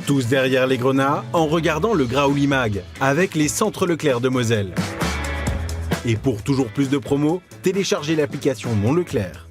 Tous derrière les grenats, en regardant le Graouli Mag, avec les centres Leclerc de Moselle. Et pour toujours plus de promos, téléchargez l'application Mon Leclerc.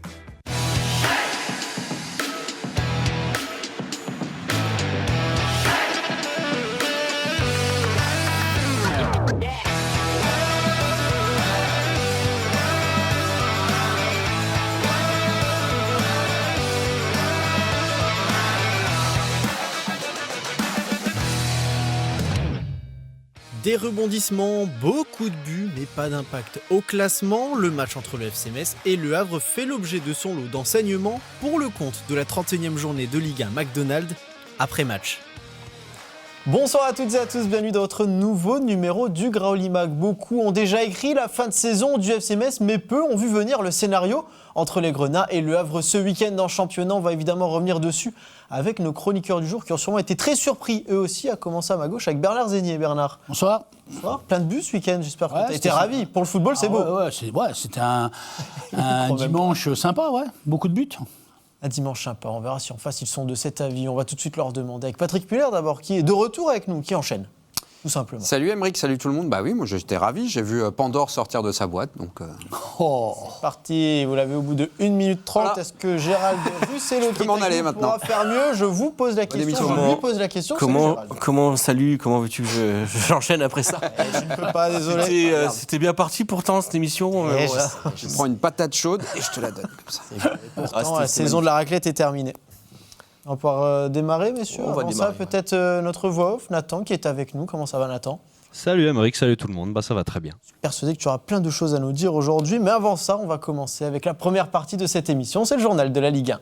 Des rebondissements, beaucoup de buts, mais pas d'impact au classement. Le match entre le FC Metz et Le Havre fait l'objet de son lot d'enseignements pour le compte de la 31e journée de Ligue 1 McDonald's après match. Bonsoir à toutes et à tous, bienvenue dans votre nouveau numéro du Graouli Mag. Beaucoup ont déjà écrit la fin de saison du FC Metz, mais peu ont vu venir le scénario entre les Grenats et Le Havre ce week-end en championnat. On va évidemment revenir dessus avec nos chroniqueurs du jour qui ont sûrement été très surpris, eux aussi, à commencer à ma gauche avec Bernard Zénier. Bernard. Bonsoir. Bonsoir. Plein de buts ce week-end, j'espère que tu as été ravi. Pour le football, c'est beau. C'était un dimanche sympa, beaucoup de buts. Un dimanche sympa, on verra si en face ils sont de cet avis. On va tout de suite leur demander. Avec Patrick Muller d'abord, qui est de retour avec nous, qui enchaîne, tout simplement. Salut Aymeric, salut tout le monde. Bah oui, moi j'étais ravi, j'ai vu Pandore sortir de sa boîte. Donc, C'est parti, vous l'avez au bout de 1 minute 30. Voilà. Est-ce que Gérald Russello qui pourra faire mieux? Je vous pose la question, je lui pose la question. Salut, comment veux-tu que j'enchaîne après ça? Je ne peux pas, désolé. C'était bien parti pourtant cette émission. Je prends une patate chaude et je te la donne comme ça. Pourtant, la saison de la raclette est terminée. On va pouvoir démarrer, messieurs. On va démarrer, peut-être notre voix off, Nathan, qui est avec nous. Comment ça va, Nathan? Salut Aymeric, salut tout le monde. Ça va très bien. Je suis persuadé que tu auras plein de choses à nous dire aujourd'hui. Mais avant ça, on va commencer avec la première partie de cette émission. C'est le journal de la Ligue 1.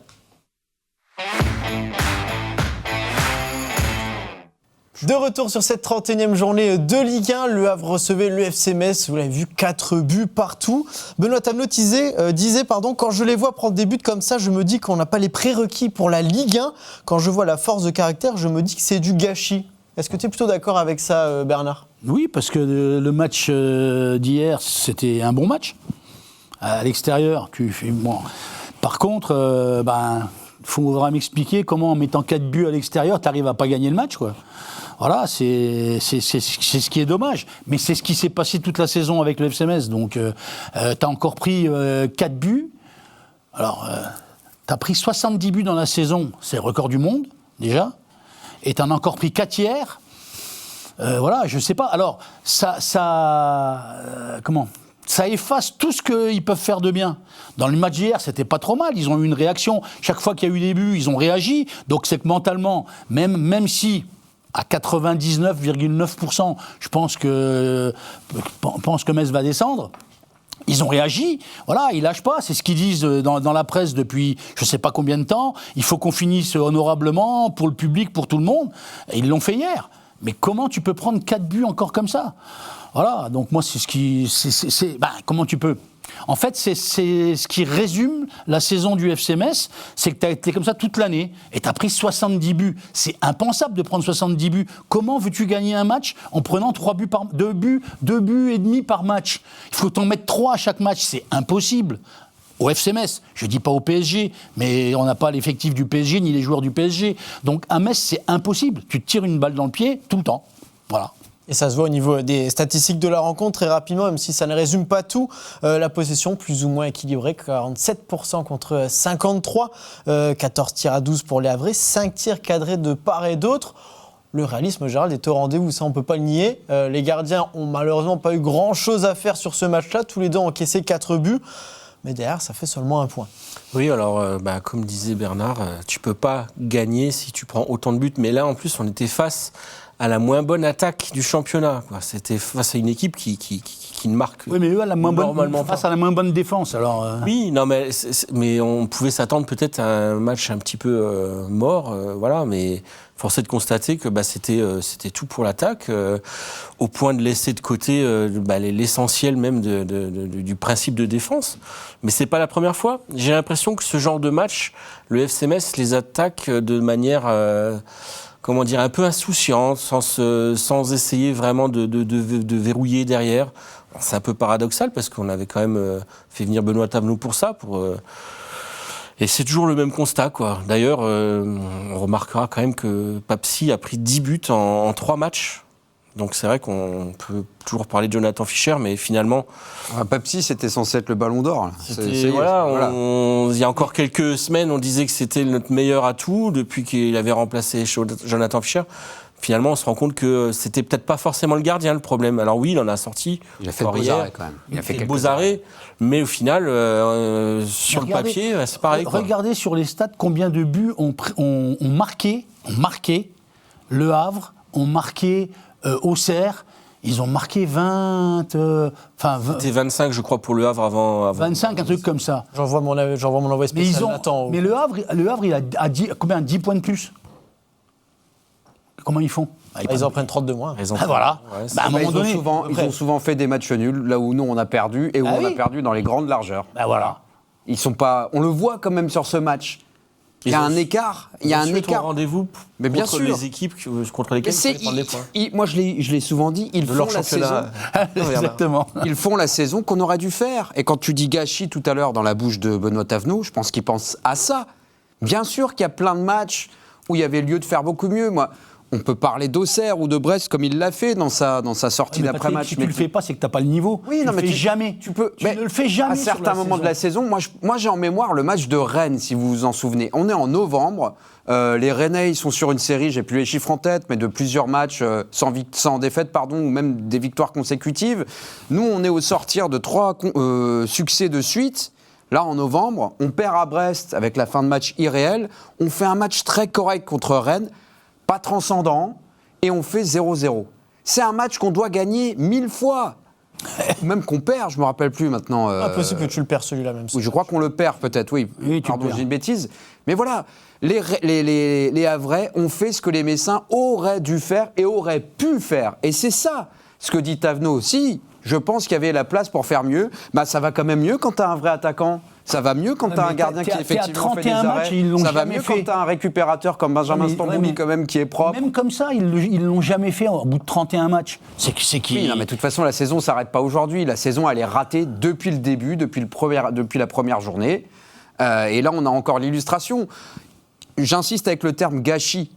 De retour sur cette 31e journée de Ligue 1, Le Havre recevait le FC Metz, vous l'avez vu, 4 buts partout. Benoît Tamelot disait, quand je les vois prendre des buts comme ça, je me dis qu'on n'a pas les prérequis pour la Ligue 1. Quand je vois la force de caractère, je me dis que c'est du gâchis. Est-ce que tu es plutôt d'accord avec ça, Bernard? Oui, parce que le match d'hier, c'était un bon match. À l'extérieur, Par contre, faut vraiment m'expliquer comment en mettant 4 buts à l'extérieur, tu n'arrives à pas gagner le match, quoi. Voilà, c'est ce qui est dommage. Mais c'est ce qui s'est passé toute la saison avec le FC Metz. Donc, tu as encore pris 4 buts. Alors, tu as pris 70 buts dans la saison. C'est le record du monde, déjà. Et tu en as encore pris 4 hier. Je sais pas. Alors, ça efface tout ce qu'ils peuvent faire de bien. Dans le match d'hier, c'était pas trop mal. Ils ont eu une réaction. Chaque fois qu'il y a eu des buts, ils ont réagi. Donc, c'est que mentalement, même si... à 99,9%, je pense que Metz va descendre. Ils ont réagi, voilà, ils lâchent pas, c'est ce qu'ils disent dans la presse depuis je sais pas combien de temps. Il faut qu'on finisse honorablement pour le public, pour tout le monde. Et ils l'ont fait hier. Mais comment tu peux prendre 4 buts encore comme ça? Voilà, donc moi c'est ce qui... comment tu peux? En fait, c'est ce qui résume la saison du FC Metz, c'est que tu as été comme ça toute l'année et tu as pris 70 buts. C'est impensable de prendre 70 buts. Comment veux-tu gagner un match en prenant 2 buts et demi par match? Il faut t'en mettre 3 à chaque match, c'est impossible. Au FC Metz, je ne dis pas au PSG, mais on n'a pas l'effectif du PSG ni les joueurs du PSG. Donc à Metz, c'est impossible. Tu te tires une balle dans le pied tout le temps. Voilà. Et ça se voit au niveau des statistiques de la rencontre très rapidement, même si ça ne résume pas tout. La possession plus ou moins équilibrée, 47% contre 53%, 14 tirs à 12 pour les Havrais, 5 tirs cadrés de part et d'autre. Le réalisme, Gérald, est au rendez-vous, ça on ne peut pas le nier. Les gardiens ont malheureusement pas eu grand-chose à faire sur ce match-là. Tous les deux ont encaissé 4 buts, mais derrière ça fait seulement 1 point. Oui, alors comme disait Bernard, tu ne peux pas gagner si tu prends autant de buts. Mais là, en plus, on était face à la moins bonne attaque du championnat. C'était face à une équipe qui ne marque oui, mais eux, face à la moins bonne défense. Alors, Oui, non, mais on pouvait s'attendre peut-être à un match un petit peu mort, mais force est de constater que c'était tout pour l'attaque, au point de laisser de côté l'essentiel même du principe de défense. Mais c'est pas la première fois. J'ai l'impression que ce genre de match, le FC Metz les attaque de manière... un peu insouciante, sans essayer vraiment de verrouiller derrière. C'est un peu paradoxal parce qu'on avait quand même fait venir Benoît Tamelot pour ça, pour Et c'est toujours le même constat, quoi. D'ailleurs, on remarquera quand même que Papsi a pris 10 buts en 3 matchs. Donc c'est vrai qu'on peut toujours parler de Jonathan Fischer, mais finalement... Papsi, c'était censé être le ballon d'or. Là. Voilà. Il y a encore quelques semaines, on disait que c'était notre meilleur atout depuis qu'il avait remplacé Jonathan Fischer. Finalement, on se rend compte que c'était peut-être pas forcément le gardien le problème. Alors oui, il en a sorti. Il a fait de beaux arrêts quand même. Il a fait de beaux arrêts, mais au final, sur le papier, c'est pareil. Quoi. Regardez sur les stats combien de buts ont marqué Le Havre, ont marqué Auxerre. Ils ont marqué 20. C'était 25, je crois, pour Le Havre avant 25, un truc comme ça. J'envoie mon envoyé spécial Nathan. Mais Le Havre, il a 10 points de plus. Comment ils font? Ils en prennent 30 de moins. Voilà. Ouais, À un moment donné. Ils ont souvent fait des matchs nuls, là où nous on a perdu, et où on a perdu dans les grandes largeurs. Voilà. Ils sont pas. On le voit quand même sur ce match. Il y a un écart. Il y a un écart. Rendez-vous Mais bien contre sûr. les équipes contre lesquelles il faut prendre les points. Moi, je l'ai souvent dit, ils font la saison. Exactement. Ils font la saison qu'on aurait dû faire. Et quand tu dis gâchis tout à l'heure dans la bouche de Benoît Thavenot, je pense qu'il pense à ça. Bien sûr qu'il y a plein de matchs où il y avait lieu de faire beaucoup mieux. Moi, on peut parler d'Auxerre ou de Brest comme il l'a fait dans sa sortie d'après-match. Si tu le fais pas, c'est que tu n'as pas le niveau. Oui, non, mais tu le fais jamais. Tu ne le fais jamais. À certains moments de la saison, moi j'ai en mémoire le match de Rennes, si vous vous en souvenez. On est en novembre. Les Rennais, ils sont sur une série, j'ai plus les chiffres en tête, mais de plusieurs matchs sans défaite, ou même des victoires consécutives. Nous, on est au sortir de 3 succès de suite. Là, en novembre, on perd à Brest avec la fin de match irréelle. On fait un match très correct contre Rennes, pas transcendant, et on fait 0-0. C'est un match qu'on doit gagner 1000 fois. Même qu'on perd, je me rappelle plus maintenant. Impossible que tu le perds celui-là même. Oui, je crois qu'on le perd peut-être, oui. Pardon, j'ai une bêtise. Mais voilà, les Havrais ont fait ce que les Messins auraient dû faire et auraient pu faire. Et c'est ça, ce que dit Thavenot aussi. Je pense qu'il y avait la place pour faire mieux. Bah, ça va quand même mieux quand tu as un vrai attaquant. Ça va mieux quand tu as un gardien qui effectivement fait des arrêts. Ça va mieux quand tu as un récupérateur comme Benjamin Stambouli quand même qui est propre. Même comme ça, ils l'ont jamais fait au bout de 31 matchs. C'est qui. Oui, non, mais de toute façon, la saison s'arrête pas aujourd'hui. La saison, elle est ratée depuis le début, depuis la première journée. Et là, on a encore l'illustration. J'insiste avec le terme gâchis.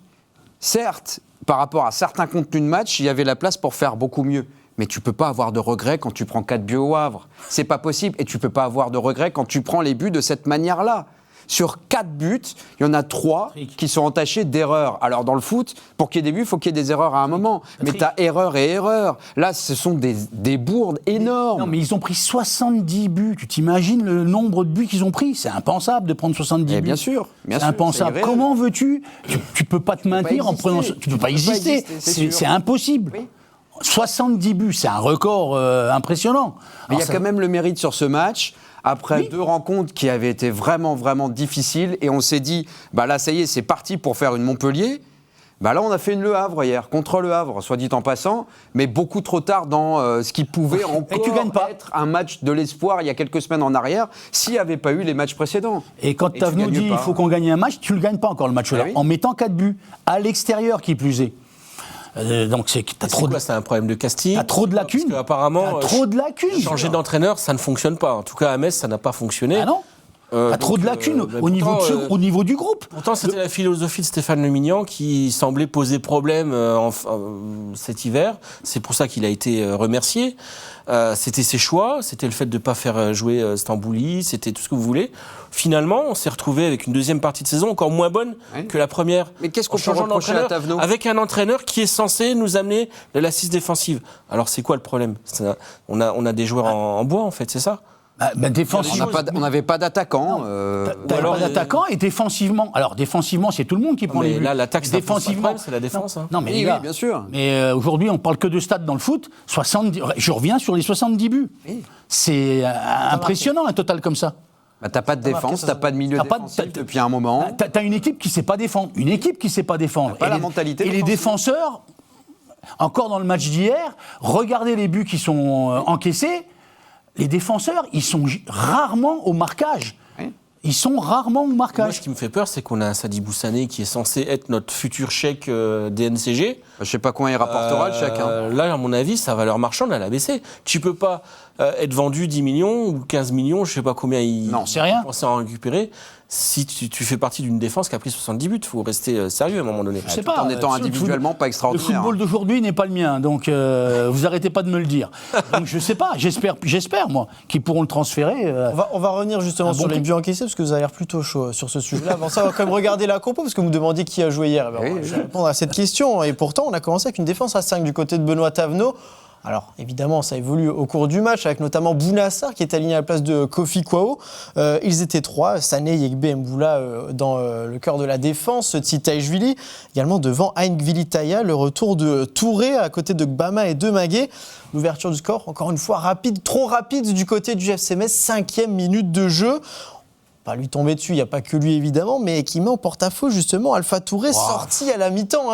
Certes, par rapport à certains contenus de match, il y avait la place pour faire beaucoup mieux. Mais tu peux pas avoir de regrets quand tu prends 4 buts au Havre. C'est pas possible. Et tu peux pas avoir de regrets quand tu prends les buts de cette manière-là. Sur 4 buts, il y en a 3 qui sont entachés d'erreurs. Alors dans le foot, pour qu'il y ait des buts, il faut qu'il y ait des erreurs à un moment. Mais tu as erreur et erreur. Là, ce sont des bourdes énormes. Non, mais ils ont pris 70 buts. Tu t'imagines le nombre de buts qu'ils ont pris? C'est impensable de prendre 70 buts. Bien sûr. C'est impensable. Comment veux-tu tu peux pas te maintenir en prenant... Tu peux pas exister. C'est impossible. Oui. 70 buts, c'est un record impressionnant. Mais il y a quand même le mérite sur ce match. Après 2 rencontres qui avaient été vraiment, vraiment difficiles, et on s'est dit, bah là, ça y est, c'est parti pour faire une Montpellier. Bah là, on a fait une Le Havre hier, contre Le Havre, soit dit en passant, mais beaucoup trop tard dans ce qui pouvait encore être un match de l'espoir il y a quelques semaines en arrière, s'il n'y avait pas eu les matchs précédents. Et quand Thavenot dit il faut qu'on gagne un match, tu ne le gagnes pas encore le match-là, en mettant 4 buts, à l'extérieur qui plus est. Donc t'as trop de... C'est un problème de casting. T'as trop de lacunes. Parce qu'apparemment, trop de lacunes. Changer d'entraîneur, ça ne fonctionne pas. En tout cas, à Metz, ça n'a pas fonctionné. Ah non. T'as trop de lacunes au niveau du groupe. Pourtant, c'était la philosophie de Stéphane Le Mignan qui semblait poser problème cet hiver. C'est pour ça qu'il a été remercié. C'était ses choix, c'était le fait de ne pas faire jouer Stambouli, c'était tout ce que vous voulez. Finalement, on s'est retrouvé avec une deuxième partie de saison encore moins bonne que la première. Mais qu'est-ce qu'on peut reprocher à Thavenot ? Avec un entraîneur qui est censé nous amener de l'assise défensive. Alors, c'est quoi le problème ? On a des joueurs en bois, en fait, c'est ça ? On n'avait pas d'attaquant. T'avais pas d'attaquant et défensivement. Alors défensivement, c'est tout le monde qui prend les buts. Là, l'attaque, défensivement, c'est la défense. Non, mais oui, gars, bien sûr. Mais aujourd'hui, on parle que de stats dans le foot. 70. Je reviens sur les 70 buts. Oui. C'est impressionnant un total comme ça. Bah, t'as pas de défense, t'as pas de milieu défensif depuis un moment. T'as une équipe qui sait pas défendre. Une équipe qui sait pas défendre. Pas la mentalité. Et les défenseurs, encore dans le match d'hier, regardez les buts qui sont encaissés. Les défenseurs, ils sont rarement au marquage. Oui. Ils sont rarement au marquage. Moi, ce qui me fait peur, c'est qu'on a un Sadi Boussane qui est censé être notre futur chèque DNCG. Je sais pas combien il rapportera le chèque. Là, à mon avis, sa valeur marchande, elle a baissé. Tu peux pas être vendu 10 millions ou 15 millions, je sais pas combien il pensait en récupérer. si tu fais partie d'une défense qui a pris 70 buts. Il faut rester sérieux à un moment donné. Je sais Tout en étant individuellement pas Le extraordinaire. football d'aujourd'hui n'est pas le mien, donc vous arrêtez pas de me le dire. Donc je sais pas, j'espère moi, qu'ils pourront le transférer. On va revenir justement Un sur bon les truc. buts encaissés, parce que vous avez l'air plutôt chaud sur ce sujet-là. Avant ça, on va quand même regarder la compo, parce que vous me demandiez qui a joué hier. Eh ben, Oui, je vais répondre à cette question. Et pourtant, on a commencé avec une défense à 5 du côté de Benoît Thavenot. Alors, évidemment, ça évolue au cours du match, avec notamment Bounassar qui est aligné à la place de Kofi Kwao. Ils étaient 3, Sané, Yekbe, Mboula dans le cœur de la défense, Tsitaishvili, également devant Aingvili Taya, le retour de Touré à côté de Gbama et de Magué. L'ouverture du score, encore une fois, rapide, trop rapide du côté du FC Metz, 5e minute de jeu. Pas lui tomber dessus, il n'y a pas que lui évidemment, mais qui met en porte-à-faux justement Alpha Touré, sorti à la mi-temps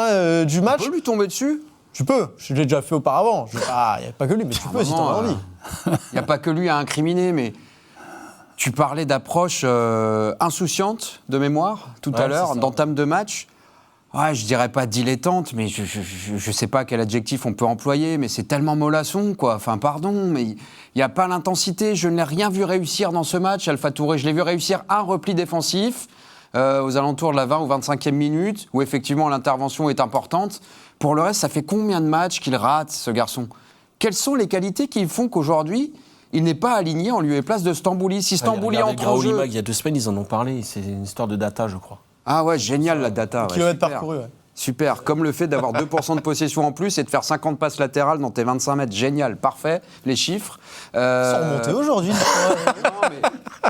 du match. Tu peux lui tomber dessus? Tu peux, je l'ai déjà fait auparavant. Il n'y a pas que lui, mais tu peux si tu en as envie. Il n'y a pas que lui à incriminer, mais tu parlais d'approche insouciante de mémoire tout à l'heure, d'entame de match. Ouais, je dirais pas dilettante, mais je sais pas quel adjectif on peut employer, mais c'est tellement mollasson, quoi. Enfin, pardon, mais il n'y a pas l'intensité. Je ne l'ai rien vu réussir dans ce match, Alpha Touré. Je l'ai vu réussir un repli défensif aux alentours de la 20 ou 25e minute, où effectivement l'intervention est importante. Pour le reste, ça fait combien de matchs qu'il rate, ce garçon? Quelles sont les qualités qui font qu'aujourd'hui, il n'est pas aligné en lieu et place de Stambouli? Si Stambouli entre en jeu... Il y a 2 semaines, ils en ont parlé. C'est une histoire de data, je crois. Ah ouais, génial la data. Ouais, Kilomètres super. parcourus, ouais. Super, comme le fait d'avoir 2% de possession en plus et de faire 50 passes latérales dans tes 25 mètres. Génial, parfait, les chiffres. Sans remonter aujourd'hui.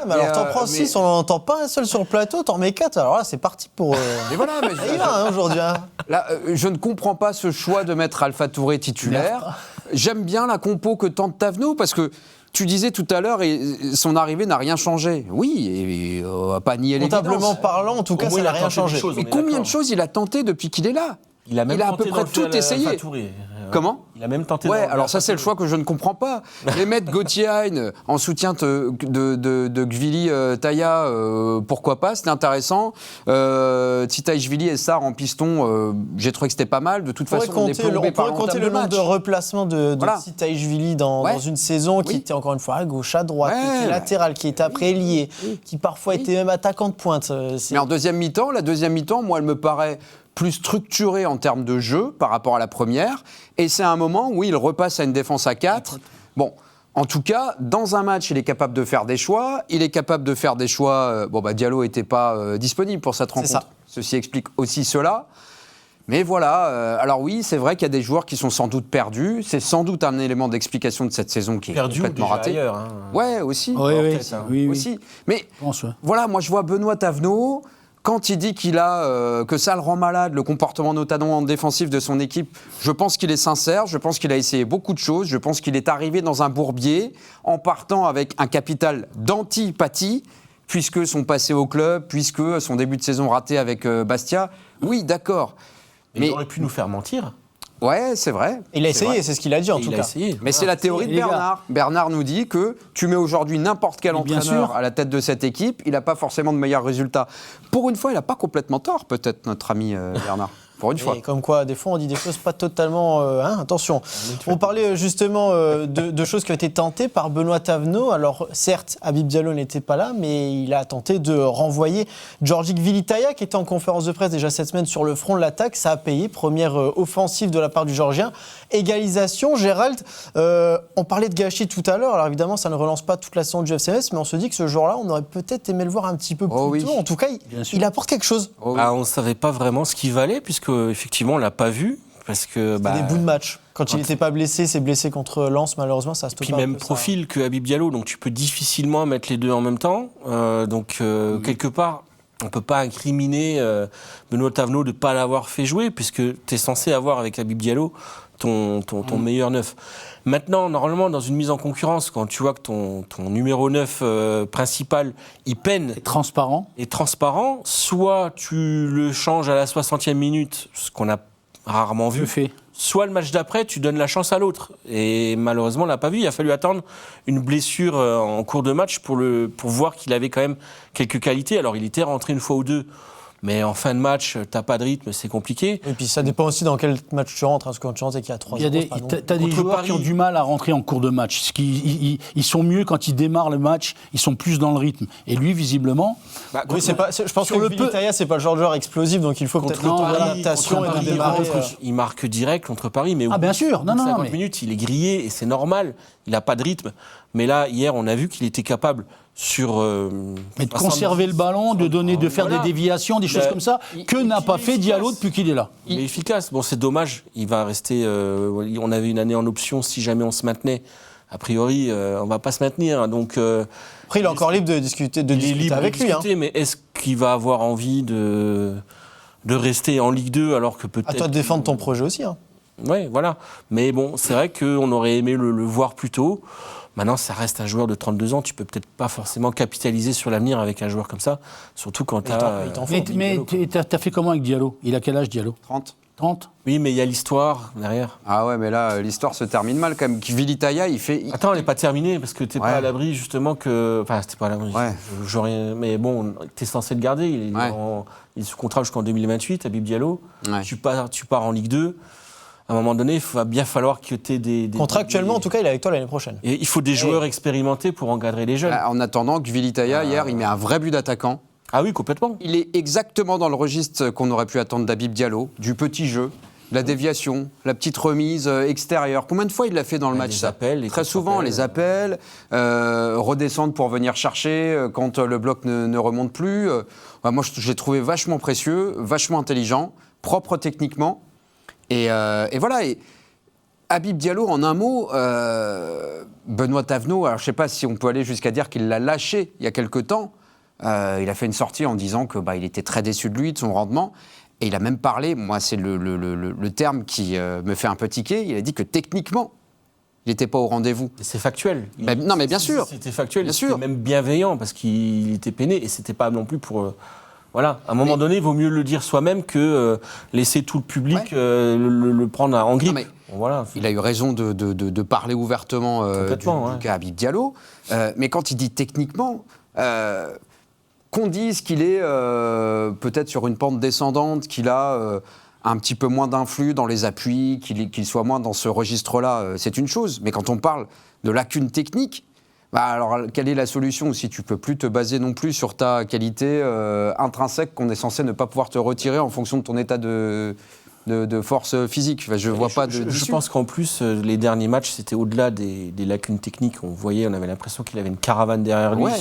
Mais alors, t'en prends 6, on n'en entend pas un seul sur le plateau, t'en mets 4. Alors là, c'est parti pour. Mais voilà, mais Il va aujourd'hui. Hein. là, je ne comprends pas ce choix de mettre Alpha Touré titulaire. J'aime bien la compo que tente Thavenot parce que tu disais tout à l'heure, et son arrivée n'a rien changé. Oui, et on va pas nier l'évidence. Comptablement parlant, en tout cas, Au moins, ça il n'a a rien tenté des changé. choses. Mais on est combien de d'accord. choses il a tenté depuis qu'il est là? Il a à peu près tout essayé. Comment? Il a même tenté. Ouais, alors ça c'est le choix que je ne comprends pas. Les mettre Gauthier Hein en soutien de Gvili Taya, pourquoi pas, c'était intéressant. Tsitaishvili et Sarr en piston, j'ai trouvé que c'était pas mal. De toute façon, on est plombé on par pourrait compter l'entame le de nombre match. de replacements de Voilà. Tsitaishvili dans une saison qui Oui. était encore une fois à gauche, à droite, qui Ouais. était latéral, qui était après ailier, qui parfois était même attaquant de pointe. Mais en deuxième mi-temps, la deuxième mi-temps, moi, elle me paraît plus structurée en termes de jeu par rapport à la première. Et c'est un moment où il repasse à une défense à 4. Bon, en tout cas, dans un match, il est capable de faire des choix. Il est capable de faire des choix... Diallo n'était pas disponible pour cette rencontre. ça. Ceci explique aussi cela. Mais voilà, alors oui, c'est vrai qu'il y a des joueurs qui sont sans doute perdus. C'est sans doute un élément d'explication de cette saison qui est Perdu ou complètement déjà raté. ailleurs. Hein. Ouais, aussi. Oui, peut-être, hein. oui. Aussi. Mais Je pense, ouais. voilà, moi je vois Benoît Thavenot, quand il dit que ça le rend malade, le comportement notamment défensif de son équipe, je pense qu'il est sincère, je pense qu'il a essayé beaucoup de choses, je pense qu'il est arrivé dans un bourbier en partant avec un capital d'antipathie, puisque son passé au club, puisque son début de saison raté avec Bastia. Oui, d'accord. Mais il aurait pu nous faire mentir. Ouais, c'est vrai. Il a C'est essayé, vrai. c'est ce qu'il a dit en tout Il a cas. essayé. Mais c'est la théorie de les gars. Bernard. Bernard nous dit que tu mets aujourd'hui n'importe quel Mais bien entraîneur sûr. à la tête de cette équipe, il n'a pas forcément de meilleurs résultats. Pour une fois, il n'a pas complètement tort, peut-être, notre ami Bernard. Pour une fois. Et comme quoi, des fois, on dit des choses pas totalement... attention. On parlait justement de choses qui ont été tentées par Benoît Thavenot. Alors, certes, Habib Diallo n'était pas là, mais il a tenté de renvoyer Georgi Gvili Taya, qui était en conférence de presse déjà cette semaine sur le front de l'attaque. Ça a payé. Première offensive de la part du Géorgien. Égalisation. Gérald, on parlait de gâchis tout à l'heure. Alors, évidemment, ça ne relance pas toute la saison du FC Metz, mais on se dit que ce jour-là, on aurait peut-être aimé le voir un petit peu plus Oh oui. tôt. En tout cas, Bien sûr. il apporte quelque chose. Oh oui. Ah, on ne savait pas vraiment ce qu'il valait, puisque effectivement on l'a pas vu. Parce que, Des bouts de match. Quand il n'était pas blessé, c'est blessé contre Lens, malheureusement, ça se Puis stoppe un même peu, ça. profil que Habib Diallo, donc tu peux difficilement mettre les deux en même temps. Quelque part, on ne peut pas incriminer Benoît Thavenot de ne pas l'avoir fait jouer, puisque tu es censé avoir avec Habib Diallo ton meilleur neuf. Maintenant, normalement, dans une mise en concurrence, quand tu vois que ton numéro 9 principal, il peine, Transparent. est transparent, soit tu le changes à la 60e minute, ce qu'on a rarement Je vu, fais. soit le match d'après, tu donnes la chance à l'autre. Et malheureusement, on l'a pas vu. Il a fallu attendre une blessure en cours de match pour voir qu'il avait quand même quelques qualités. Alors, il était rentré une fois ou deux, Mais en fin de match, t'as pas de rythme, c'est compliqué. Et puis ça dépend aussi dans quel match tu rentres. Parce que quand tu rentres et qu'il y a 3 T'as des joueurs qui ont du mal à rentrer en cours de match. Ils sont mieux quand ils démarrent le match, ils sont plus dans le rythme. Et lui, visiblement... Oui, je pense que Vilitaya, c'est pas le genre de joueur explosif, donc il faut peut-être le temps d'adaptation et de démarrer. Il marque direct contre Paris, mais bien sûr, non, 50 minutes, il est grillé et c'est normal, il n'a pas de rythme. Mais là, hier, on a vu qu'il était capable mais de conserver le ballon, de faire des déviations, des choses comme ça, que n'a pas fait Diallo depuis qu'il est là. Il est efficace. Bon, c'est dommage, il va rester... on avait une année en option si jamais on se maintenait. A priori, on ne va pas se maintenir. Donc, après, il est encore libre de discuter avec lui. Mais est-ce qu'il va avoir envie de rester en Ligue 2 alors que peut-être... À toi de défendre ton projet aussi. Oui, voilà. Mais bon, c'est vrai qu'on aurait aimé le voir plus tôt. Maintenant, ça reste un joueur de 32 ans. Tu peux peut-être pas forcément capitaliser sur l'avenir avec un joueur comme ça, surtout quand tu as... Mais t'as fait comment avec Diallo ? Il a quel âge, Diallo ? 30 ? Oui, mais il y a l'histoire derrière. Ah ouais, mais là, l'histoire se termine mal quand même. Vilitaya, il fait... Attends, elle n'est pas terminée, parce que t'es pas à l'abri, justement, que... Enfin, c'était pas à l'abri. Ouais. Mais bon, t'es censé le garder. Il est sous contrat jusqu'en 2028, Habib Diallo. Ouais. Tu pars en Ligue 2. À un moment donné, il va bien falloir que tu aies des... Contractuellement, en tout cas, il est avec toi l'année prochaine. Et il faut des joueurs expérimentés pour encadrer les jeunes. En attendant que Vilitaya, hier, il met un vrai but d'attaquant. Ah oui, complètement. Il est exactement dans le registre qu'on aurait pu attendre d'Habib Diallo, du petit jeu, de la déviation, la petite remise extérieure. Combien de fois il l'a fait dans le match, ça ? Très souvent, les appels, redescendre pour venir chercher quand le bloc ne remonte plus. Moi, je l'ai trouvé vachement précieux, vachement intelligent, propre techniquement. Et voilà. Et Habib Diallo, en un mot, Benoît Thavenot, alors je ne sais pas si on peut aller jusqu'à dire qu'il l'a lâché il y a quelque temps. Il a fait une sortie en disant que il était très déçu de lui, de son rendement. Et il a même parlé, moi c'est le terme qui me fait un peu tiquer, il a dit que techniquement, il n'était pas au rendez-vous. C'est factuel. Non mais bien sûr. C'était factuel, bien c'était sûr. Même bienveillant parce qu'il était peiné et c'était pas non plus pour... Voilà, à un moment donné, il vaut mieux le dire soi-même que laisser tout le public le prendre en grippe. Voilà. Il a eu raison de parler ouvertement du cas Habib Diallo. Mais quand il dit techniquement, qu'on dise qu'il est peut-être sur une pente descendante, qu'il a un petit peu moins d'influx dans les appuis, qu'il soit moins dans ce registre-là, c'est une chose. Mais quand on parle de lacunes techniques, alors, quelle est la solution si tu ne peux plus te baser non plus sur ta qualité intrinsèque qu'on est censé ne pas pouvoir te retirer en fonction de ton état de force physique. Je vois pas de... Je pense qu'en plus, les derniers matchs, c'était au-delà des lacunes techniques. On avait l'impression qu'il avait une caravane derrière lui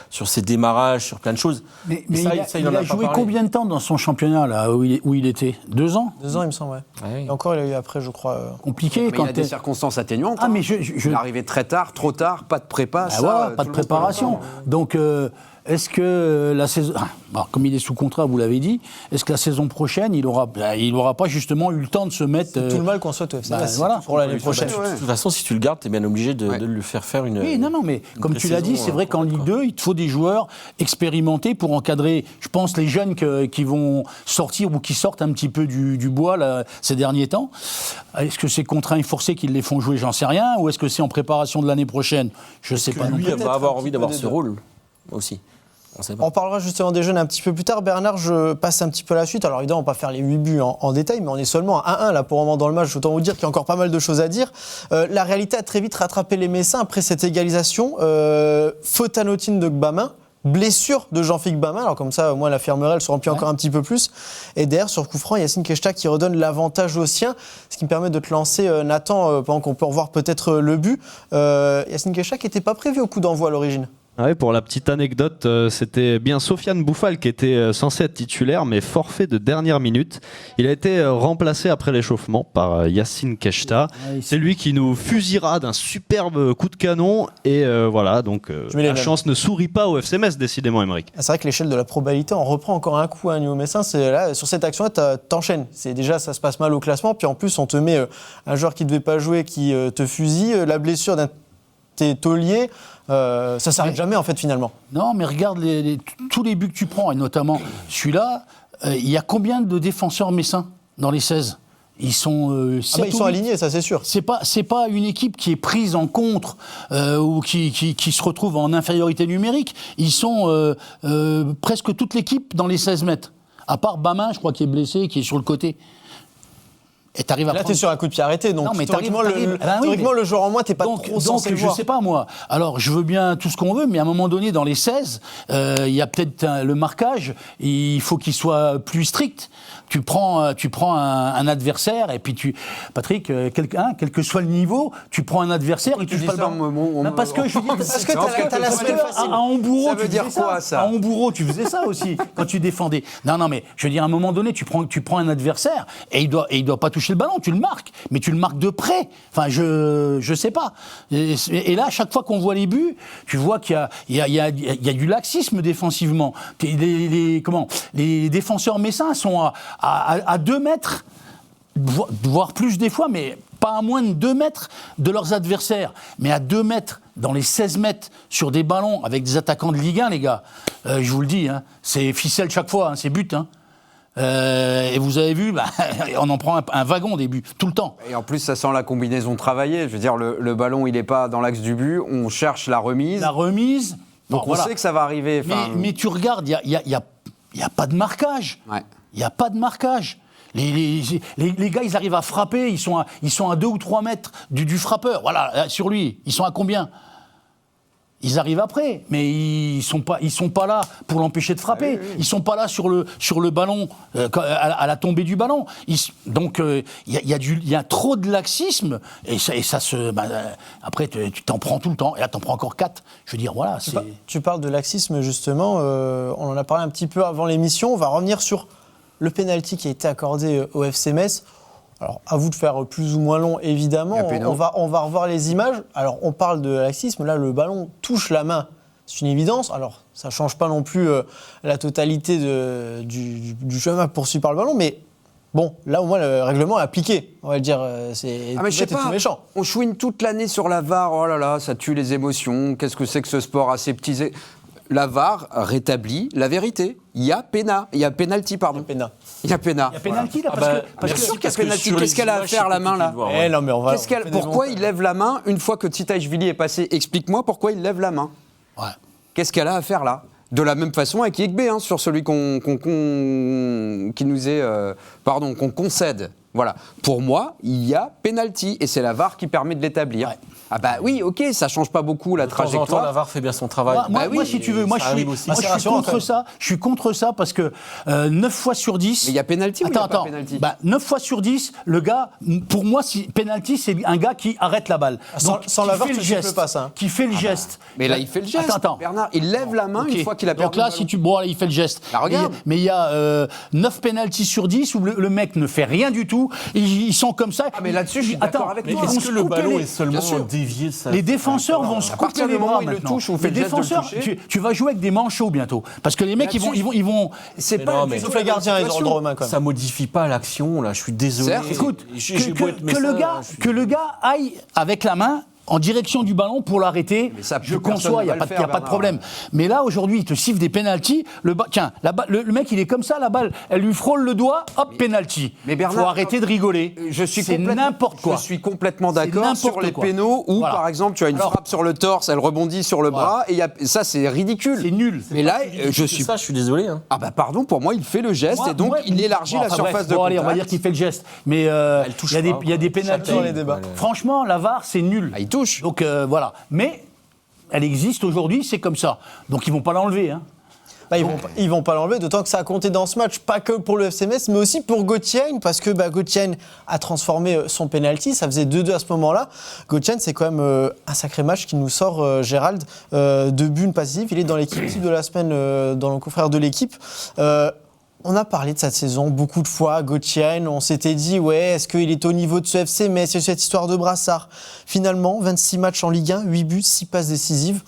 sur ses démarrages, sur plein de choses. Mais il a joué combien de temps dans son championnat, là, où il était ? 2 ans ? 2 ans, il me semble, ouais. Et encore, il a eu après, je crois... Compliqué. Mais il a des circonstances atténuantes. Ah, mais il est arrivé très tard, trop tard, pas de prépa. Pas de préparation. Donc... est-ce que la saison, comme il est sous contrat, vous l'avez dit, est-ce que la saison prochaine, il aura pas justement eu le temps de se mettre... C'est tout le mal qu'on souhaite au FCMS pour l'année prochaine. De toute façon, si tu le gardes, tu es bien obligé de le faire une... Oui, non, mais comme tu l'as dit, c'est vrai qu'en Ligue 2, il te faut des joueurs expérimentés pour encadrer, je pense, les jeunes qui vont sortir ou qui sortent un petit peu du bois là, ces derniers temps. Est-ce que c'est contraints et forcés qu'ils les font jouer, j'en sais rien, ou est-ce que c'est en préparation de l'année prochaine ? Je ne sais pas. Lui va avoir envie d'avoir ce rôle aussi. On parlera justement des jeunes un petit peu plus tard. Bernard, je passe un petit peu à la suite. Alors évidemment, on ne va pas faire les 8 buts en détail, mais on est seulement à 1-1 là pour le moment dans le match. Autant vous dire qu'il y a encore pas mal de choses à dire. La réalité a très vite rattrapé les Messins après cette égalisation. Faute anodine de Gbamin. Blessure de Jean-Philippe Gbamin, alors comme ça, au moins la fermerie, elle se remplit encore un petit peu plus. Et derrière, sur le coup franc, Yacine Keshta qui redonne l'avantage aux siens, ce qui me permet de te lancer, Nathan, pendant qu'on peut revoir peut-être le but. Yacine Keshta qui n'était pas prévu au coup d'envoi à l'origine. Ouais, pour la petite anecdote, c'était bien Sofiane Bouffal qui était censé être titulaire, mais forfait de dernière minute. Il a été remplacé après l'échauffement par Yacine Keshta. C'est lui qui nous fusillera d'un superbe coup de canon. Et voilà, donc la chance ne sourit pas au FCMS, décidément, Aymeric. C'est vrai que l'échelle de la probabilité, on reprend encore un coup à Niveau Messin. Là, sur cette action-là, t'enchaînes. Déjà, ça se passe mal au classement. Puis en plus, on te met un joueur qui ne devait pas jouer qui te fusille. La blessure d'un taulier. Ça s'arrête jamais en fait finalement. Non, mais regarde tous les buts que tu prends, et notamment celui-là, il y a combien de défenseurs messins dans les 16 ? Ils sont, ils sont alignés, ça c'est sûr. C'est pas une équipe qui est prise en contre ou qui se retrouve en infériorité numérique. Ils sont presque toute l'équipe dans les 16 mètres. À part Bamin, je crois, qui est blessé, qui est sur le côté. Et t'arrives à Là, prendre... t'es sur un coup de pied arrêté, donc Non, mais théoriquement, t'arrives. Ah oui, théoriquement, mais- le joueur en moins, t'es pas trop censé le je voir. sais pas moi. Alors, je veux bien tout ce qu'on veut, mais à un moment donné, dans les 16, il y a peut-être le marquage. Il faut qu'il soit plus strict. Tu prends un adversaire et puis Patrick, quel que soit le niveau, tu prends un adversaire et tu touches pas le ballon. Non, parce que je veux dire, Parce que t'as la semaine facile. à Hambourg, Ça veut dire quoi, ça ? À Hambourg, tu faisais ça aussi quand tu défendais. Non, mais je veux dire, à un moment donné, tu prends un adversaire et il doit pas toucher le ballon. Tu le marques, mais tu le marques de près. Enfin, je sais pas. Et là, à chaque fois qu'on voit les buts, tu vois qu'il y a du laxisme défensivement. Les défenseurs messins sont à 2 mètres, voire plus des fois, mais pas à moins de 2 mètres de leurs adversaires. Mais à 2 mètres, dans les 16 mètres, sur des ballons avec des attaquants de Ligue 1, les gars, je vous le dis, hein, c'est ficelle chaque fois, hein, c'est but. Hein. Et vous avez vu, on en prend un wagon des buts, tout le temps. Et en plus, ça sent la combinaison travaillée. Je veux dire, le ballon, il n'est pas dans l'axe du but. On cherche la remise. La remise... Donc bon, on sait que ça va arriver. Mais tu regardes, il n'y a pas de marquage. Ouais. Il n'y a pas de marquage. Les gars, ils arrivent à frapper, ils sont à 2 ou 3 mètres du frappeur. Voilà, sur lui, ils sont à combien ? Ils arrivent après, mais ils sont pas là pour l'empêcher de frapper. Ah oui. Ils sont pas là sur le ballon, à la tombée du ballon. Donc il y a trop de laxisme et ça se. Après, tu t'en prends tout le temps. Et là, t'en prends encore 4. Je veux dire, voilà. Tu parles de laxisme, justement. On en a parlé un petit peu avant l'émission. On va revenir sur le penalty qui a été accordé au FC Metz. Alors, à vous de faire plus ou moins long, évidemment. On va revoir les images. Alors, on parle de laxisme. Là, le ballon touche la main. C'est une évidence. Alors, ça ne change pas non plus la totalité du chemin poursuivi par le ballon. Mais bon, là, au moins, le règlement est appliqué. On va le dire. C'est mais je sais tout pas, méchant. on chouine toute l'année sur la VAR. Oh là là, ça tue les émotions. Qu'est-ce que c'est que ce sport aseptisé ? La VAR rétablit la vérité. Il y a pénalty, pardon. Pénal. Il y a pénal. Il y a pénalty là, Bien sûr qu'il y a pénalty. Qu'est-ce qu'elle a à faire, la main, là ? Eh non, mais on va. Pourquoi il lève la main une fois que Titaïchvili est passé ? Explique-moi pourquoi il lève la main. Ouais. Qu'est-ce qu'elle a à faire là ? De la même façon avec Yekbe, hein, sur celui qu'on concède. Voilà. Pour moi, il y a pénalty et c'est la VAR qui permet de l'établir. Ouais. Ah bah oui, ok, ça change pas beaucoup la De temps en trajectoire. temps, la VAR fait bien son travail. Moi, si tu veux, moi, je suis contre ça. Je suis contre ça parce que 9 fois sur 10. Mais il y a pénalty ou il y a pas Attends. pénalty ? 9 fois sur 10, le gars, pour moi, pénalty, c'est un gars qui arrête la balle. Sans la VAR, tu siffles pas ça, hein. Qui fait le geste. Mais là, il fait le geste. Attends. Bernard, il lève la main Ok. une fois qu'il a perdu Donc là, le ballon. bon, là, il fait le geste. Bah, regarde. Mais il y a 9 pénaltys sur 10 où le mec ne fait rien du tout. Ils sont comme ça. Ah, mais là-dessus, je suis d'accord avec Mais toi. est-ce que le ballon est Bien seulement sûr. dévié de ça Les défenseurs vont se À partir couper du les moment bras où il le maintenant. touche ou fait Les le geste de le défenseurs, toucher. tu vas jouer avec des manchots bientôt. Parce que les mecs, ils vont. C'est Mais pas non, du mais- tout Sauf les gardiens, ils ont le situation. droit aux mains quand même. Ça modifie pas l'action, là, je suis désolé. Certes. Écoute, J'ai beau être que médecin, le gars aille avec la main en direction du ballon pour l'arrêter, Mais ça, je plus personne conçois, il ne n'y va a le pas de faire, problème. Mais là, aujourd'hui, il te siffle des pénaltys. Le mec, il est comme ça, la balle, elle lui frôle le doigt, hop, pénalty. Mais Bernard, faut arrêter de rigoler. C'est n'importe quoi. Je suis complètement C'est d'accord sur n'importe les quoi. pénaux où, Voilà. par exemple, tu as une Alors- frappe sur le torse, elle rebondit sur le bras, et ça, c'est ridicule. C'est nul. Mais là, je suis. Ça, je suis désolé. Hein. Ah bah pardon, pour moi, il fait le geste et donc il élargit la surface de Bon, contact. allez, on va dire qu'il fait le geste. Mais touche il pas, y a des pénaltys. J'adore les débats. Franchement, la VAR, c'est nul. Ah, il touche. Donc voilà. Mais elle existe aujourd'hui, c'est comme ça. Donc ils vont pas l'enlever. Hein. Bah, ils vont pas l'enlever, d'autant que ça a compté dans ce match, pas que pour le FC Metz, mais aussi pour Gauthier, parce que Gauthier a transformé son penalty, ça faisait 2-2 à ce moment-là. Gauthier, c'est quand même un sacré match qui nous sort, Gérald, 2 buts, une passe décisive. Il est dans l'équipe type de la semaine, dans le confrère de l'équipe. On a parlé de cette saison beaucoup de fois, Gauthier, on s'était dit, ouais, est-ce qu'il est au niveau de ce FC Metz, c'est cette histoire de brassard. Finalement, 26 matchs en Ligue 1, 8 buts, 6 passes décisives.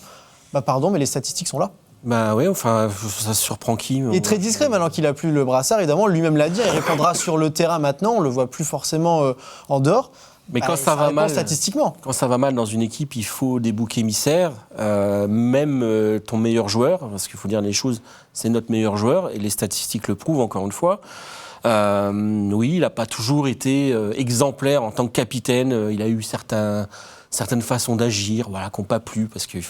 Pardon, mais les statistiques sont là. Bah oui, enfin, ça surprend qui Il est très discret maintenant qu'il a plus le brassard, évidemment, lui-même l'a dit, il répondra sur le terrain maintenant, on le voit plus forcément en dehors. Mais quand ça va répond mal, statistiquement. quand ça va mal dans une équipe, il faut des boucs émissaires, même ton meilleur joueur, parce qu'il faut dire les choses, c'est notre meilleur joueur, et les statistiques le prouvent encore une fois. Oui, il n'a pas toujours été exemplaire en tant que capitaine, il a eu certains certaines façons d'agir, voilà, qui n'ont pas plu, parce qu'il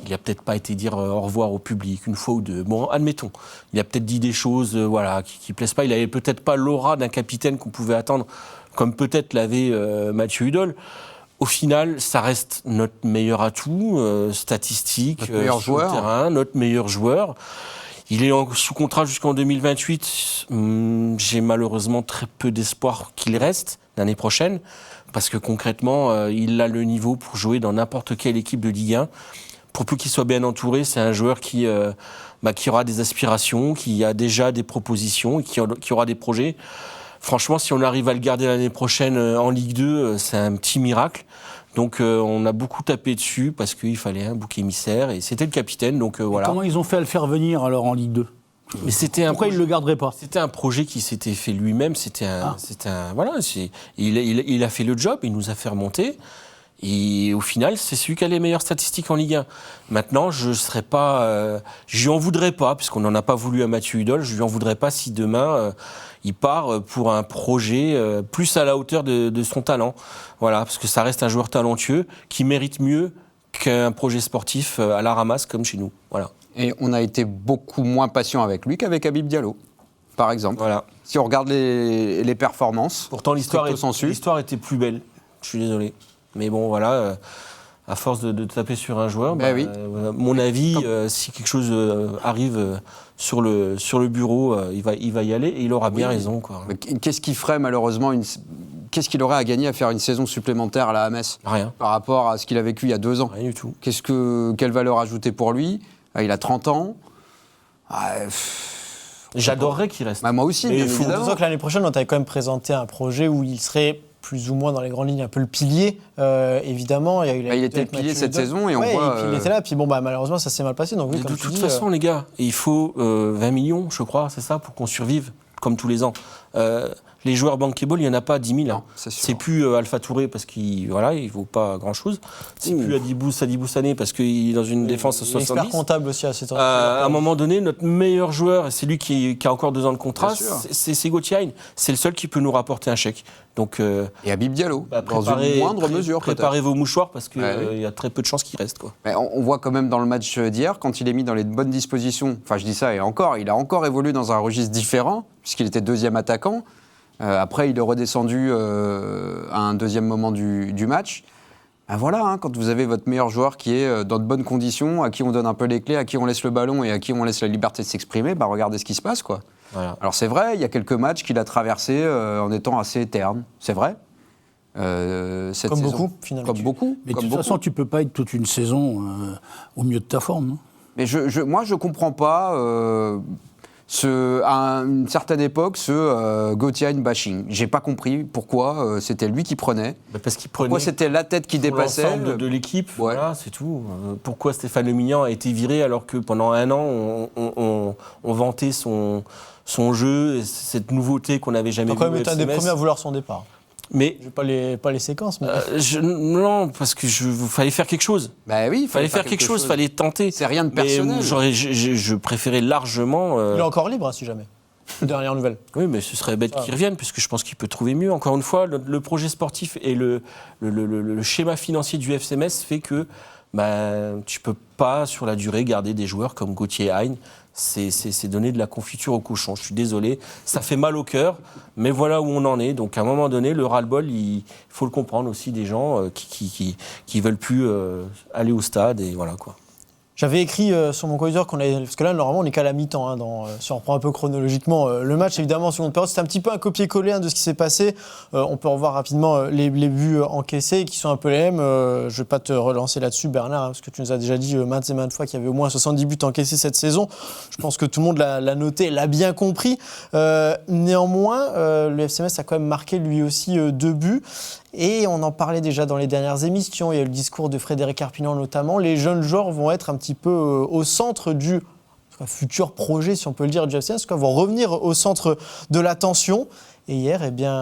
n'a peut-être pas été dire au revoir au public une fois ou deux. Bon, admettons, il a peut-être dit des choses voilà, qui ne plaisent pas. Il n'avait peut-être pas l'aura d'un capitaine qu'on pouvait attendre, comme peut-être l'avait Mathieu Hudol. Au final, ça reste notre meilleur atout, statistique, notre meilleur sur le joueur. terrain, notre meilleur joueur. Il est sous contrat jusqu'en 2028. J'ai malheureusement très peu d'espoir qu'il reste l'année prochaine, parce que concrètement, il a le niveau pour jouer dans n'importe quelle équipe de Ligue 1. Pour peu qu'il soit bien entouré, c'est un joueur qui aura des aspirations, qui a déjà des propositions, qui aura des projets. Franchement, si on arrive à le garder l'année prochaine en Ligue 2, c'est un petit miracle. Donc on a beaucoup tapé dessus parce qu'il fallait un bouc émissaire et c'était le capitaine. Donc voilà. Comment ils ont fait à le faire venir alors en Ligue 2 ? Mais Pourquoi ils ne le garderaient pas ? C'était un projet qui s'était fait lui-même. Il a fait le job, il nous a fait remonter. Et au final, c'est celui qui a les meilleures statistiques en Ligue 1. Maintenant, je lui en voudrais pas, puisqu'on n'en a pas voulu à Mathieu Hudol, je lui en voudrais pas si demain il part pour un projet plus à la hauteur de son talent. Voilà, parce que ça reste un joueur talentueux qui mérite mieux qu'un projet sportif à la ramasse comme chez nous. Voilà. Et on a été beaucoup moins patient avec lui qu'avec Habib Diallo, par exemple. Voilà. Si on regarde les performances, Pourtant, l'histoire sensu. était plus belle. Je suis désolé. Mais bon, voilà, à force de taper sur un joueur, oui. mon avis, si quelque chose arrive sur le bureau, il va y aller et il aura bien raison. Quoi. Mais qu'est-ce qui ferait malheureusement qu'est-ce qu'il aurait à gagner à faire une saison supplémentaire à la Metz Rien. par rapport à ce qu'il a vécu il y a 2 ans? Rien du tout. Quelle valeur ajoutée pour lui? Il a 30 ans. J'adorerais qu'il reste. Moi aussi, Mais bien il faut- évidemment. Disons que l'année prochaine, on t'avait quand même présenté un projet où il serait plus ou moins dans les grandes lignes un peu le pilier, évidemment. Il était le pilier cette saison et on voit, puis il était là, puis bon, malheureusement, ça s'est mal passé. Donc, oui, Mais comme de tu toute dis, façon, les gars, il faut 20 millions, je crois, c'est ça, pour qu'on survive, comme tous les ans. Les joueurs bankable, il n'y en a pas 10 000. Non, hein. c'est sûr. C'est plus Alpha Touré parce qu'il ne vaut pas grand-chose. C'est plus Sadibou Sané parce qu'il est dans une défense à il est expert 70. comptable aussi à cette À un moment donné, notre meilleur joueur, et c'est lui qui a encore 2 ans de contrat, Bien sûr. c'est Gauthier Hein. C'est le seul qui peut nous rapporter un chèque. Donc, Et Habib Diallo, dans préparez, une moindre mesure préparez vos mouchoirs parce qu'il Ouais, y a très peu de chances qu'il reste. Quoi. Mais on voit quand même dans le match d'hier, quand il est mis dans les bonnes dispositions, enfin je dis ça, et encore, il a encore évolué dans un registre différent, puisqu'il était 2e attaquant. Après, il est redescendu à un 2e moment du match. Voilà, hein, quand vous avez votre meilleur joueur qui est dans de bonnes conditions, à qui on donne un peu les clés, à qui on laisse le ballon et à qui on laisse la liberté de s'exprimer, regardez ce qui se passe, quoi. Voilà. Alors c'est vrai, il y a quelques matchs qu'il a traversés en étant assez terne, c'est vrai. Cette Comme saison. beaucoup, finalement. Comme beaucoup. Mais de comme toute beaucoup. façon, tu ne peux pas être toute une saison au mieux de ta forme. Non Mais moi, je ne comprends pas, à une certaine époque, ce Gauthier bashing. Je n'ai pas compris pourquoi c'était lui qui prenait. Parce qu'il prenait Pourquoi c'était la tête qui pour dépassait. l'ensemble de l'équipe, Ouais. voilà, c'est tout. Pourquoi Stéphane Le Mignan a été viré alors que pendant 1 an, on vantait son jeu, et cette nouveauté qu'on n'avait jamais Il a vue quand même au été un des FCMS. premiers à vouloir son départ. Mais Je vais pas les séquences, mais non, parce que fallait faire quelque chose. Bah oui, Il fallait faire quelque chose, fallait tenter. C'est rien de Mais personnel. je préférais largement. il est encore libre, hein, si jamais. Dernière nouvelle. Oui, mais ce serait bête qu'il revienne, puisque je pense qu'il peut trouver mieux. Encore une fois, le projet sportif et le schéma financier du FCMS fait que tu peux pas, sur la durée, garder des joueurs comme Gauthier Hein. C'est donner de la confiture au cochon. Je suis désolé, ça fait mal au cœur, mais voilà où on en est. Donc à un moment donné, le ras-le-bol, il faut le comprendre aussi des gens qui veulent plus aller au stade, et voilà quoi. J'avais écrit sur mon corridor qu'on avait. Parce que là, normalement, on n'est qu'à la mi-temps. Hein, si on reprend un peu chronologiquement le match, évidemment, en seconde période, c'était un petit peu un copier-coller de ce qui s'est passé. On peut revoir rapidement les buts encaissés qui sont un peu les mêmes. Je ne vais pas te relancer là-dessus, Bernard, parce que tu nous as déjà dit maintes et maintes fois qu'il y avait au moins 70 buts encaissés cette saison. Je pense que tout le monde l'a noté, l'a bien compris. Néanmoins, le FCMS a quand même marqué lui aussi 2 buts. Et on en parlait déjà dans les dernières émissions, il y a eu le discours de Frédéric Arpignan notamment, les jeunes joueurs vont être un petit peu au centre du futur projet, si on peut le dire, du FCMS, vont revenir au centre de l'attention. Et hier,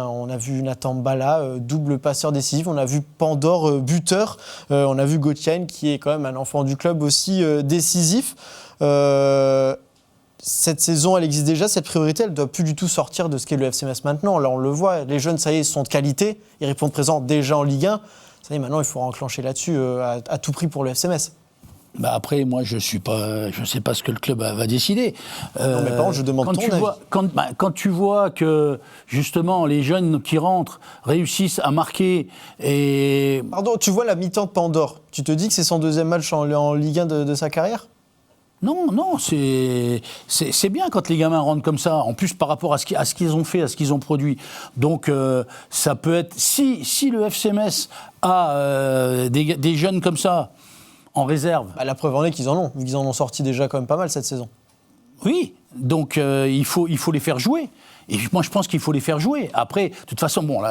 on a vu Nathan Bala, double passeur décisif, on a vu Pandore, buteur, on a vu Gauthier Hein, qui est quand même un enfant du club aussi décisif. Cette saison, elle existe déjà, cette priorité, elle ne doit plus du tout sortir de ce qu'est le FCMS maintenant. Là, on le voit, les jeunes, ça y est, sont de qualité, ils répondent présent déjà en Ligue 1. Ça y est, maintenant, il faut enclencher là-dessus à tout prix pour le FCMS. Bah après, moi, je sais pas ce que le club va décider. Non, mais par contre, je demande ton avis. Quand tu vois que, justement, les jeunes qui rentrent réussissent à marquer et... Pardon, tu vois la mi-temps de Pandore. Tu te dis que c'est son deuxième match en Ligue 1 de sa carrière ? Non, c'est bien quand les gamins rentrent comme ça. En plus, par rapport à ce qu'ils ont fait, à ce qu'ils ont produit. Donc, ça peut être... Si le FCMS a des jeunes comme ça, en réserve... Bah, la preuve en est qu'ils en ont, vu qu'ils en ont sorti déjà quand même pas mal cette saison. Oui, donc il faut les faire jouer. Et moi, je pense qu'il faut les faire jouer. Après, de toute façon, bon,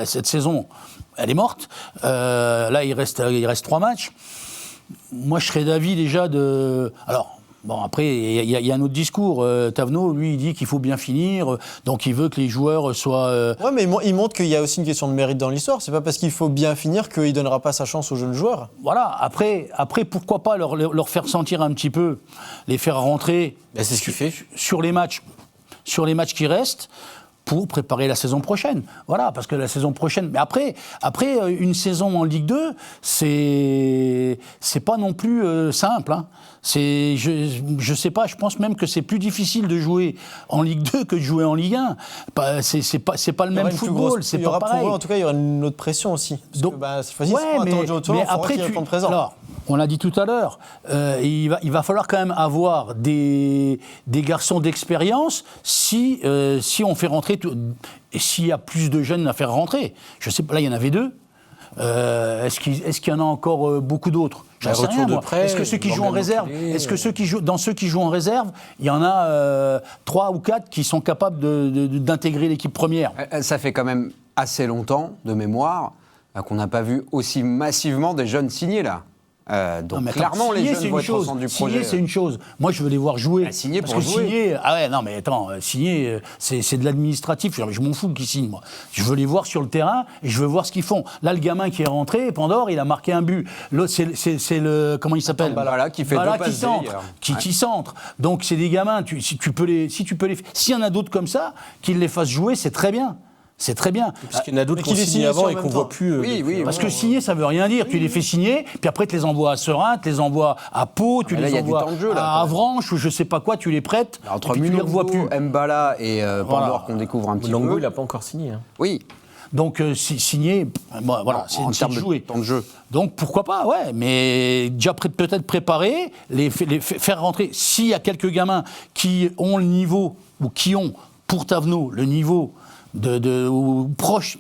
cette saison, elle est morte. Là, il reste 3 matchs. Moi, je serais d'avis déjà de... Alors, bon, après, il y a un autre discours. Tavenot, lui, il dit qu'il faut bien finir, donc il veut que les joueurs soient... Ouais, mais il montre qu'il y a aussi une question de mérite dans l'histoire. C'est pas parce qu'il faut bien finir qu'il ne donnera pas sa chance aux jeunes joueurs. Voilà, après pourquoi pas leur faire sentir un petit peu, les faire rentrer C'est ce qu'il fait. sur les matchs qui restent, pour préparer la saison prochaine. Voilà, parce que la saison prochaine... Mais après une saison en Ligue 2, c'est pas non plus simple. Hein. Je sais pas, je pense même que c'est plus difficile de jouer en Ligue 2 que de jouer en Ligue 1. C'est pas le même football, c'est pas pareil. Pour eux, en tout cas, il y aura une autre pression aussi. Parce Donc, que, cette fois-ci, mais après, présent. Alors, on l'a dit tout à l'heure, il va falloir quand même avoir des garçons d'expérience si on fait rentrer... Et s'il y a plus de jeunes à faire rentrer, je sais pas, là il y en avait 2. Est-ce qu'il y en a encore beaucoup d'autres? J'en sais rien, moi. Est-ce que ceux qui jouent en réserve, dans ceux qui jouent en réserve, il y en a 3 ou 4 qui sont capables d'intégrer l'équipe première? Ça fait quand même assez longtemps, de mémoire, qu'on n'a pas vu aussi massivement des jeunes signés là. Donc clairement, les jeunes vont être au centre du projet. Signer, c'est une chose. Moi, je veux les voir jouer. Signer parce pour que jouer. Signer, signer, c'est de l'administratif. Je m'en fous qu'ils signent, moi. Je veux les voir sur le terrain et je veux voir ce qu'ils font. Là, le gamin qui est rentré, Pandore, il a marqué un but. L'autre, c'est le... Comment il s'appelle? Bala, qui fait 2 passes qui centre. Donc, c'est des gamins, si tu peux les... S'il y en a d'autres comme ça, qu'ils les fassent jouer, c'est très bien. C'est très bien. Parce qu'il y en a d'autres qui ont signé avant et qu'on ne voit plus. Oui, parce que signer, ça ne veut rien dire. Tu les fais signer, puis après, tu les envoies à Serein, tu les envoies à Pau, tu les envoies à Avranches, ou je ne sais pas quoi, tu les prêtes, entre et puis tu les revois plus. Mbala et Pandore qu'on découvre un petit Longo, peu. il n'a pas encore signé. Hein. Oui. Donc, signer, voilà, c'est en termes de jouer. De temps de jeu. Donc, pourquoi pas, ouais. Mais déjà, peut-être préparer, faire rentrer. S'il y a quelques gamins qui ont le niveau, ou qui ont, pour Tavenot, le niveau...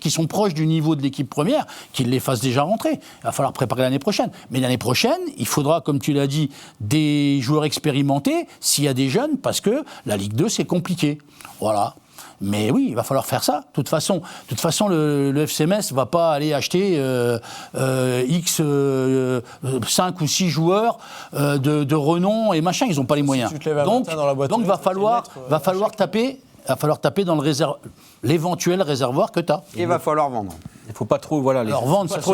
qui sont proches du niveau de l'équipe première, qu'ils les fassent déjà rentrer. Il va falloir préparer l'année prochaine. Mais l'année prochaine, il faudra, comme tu l'as dit, des joueurs expérimentés, s'il y a des jeunes, parce que la Ligue 2, c'est compliqué. Voilà. Mais oui, il va falloir faire ça. De toute façon, le FCMS ne va pas aller acheter 5 ou 6 joueurs de renom et machin. Ils n'ont pas les moyens. Donc, il va falloir taper dans l'éventuel réservoir que tu as. Il va falloir vendre. Il ne faut pas trop,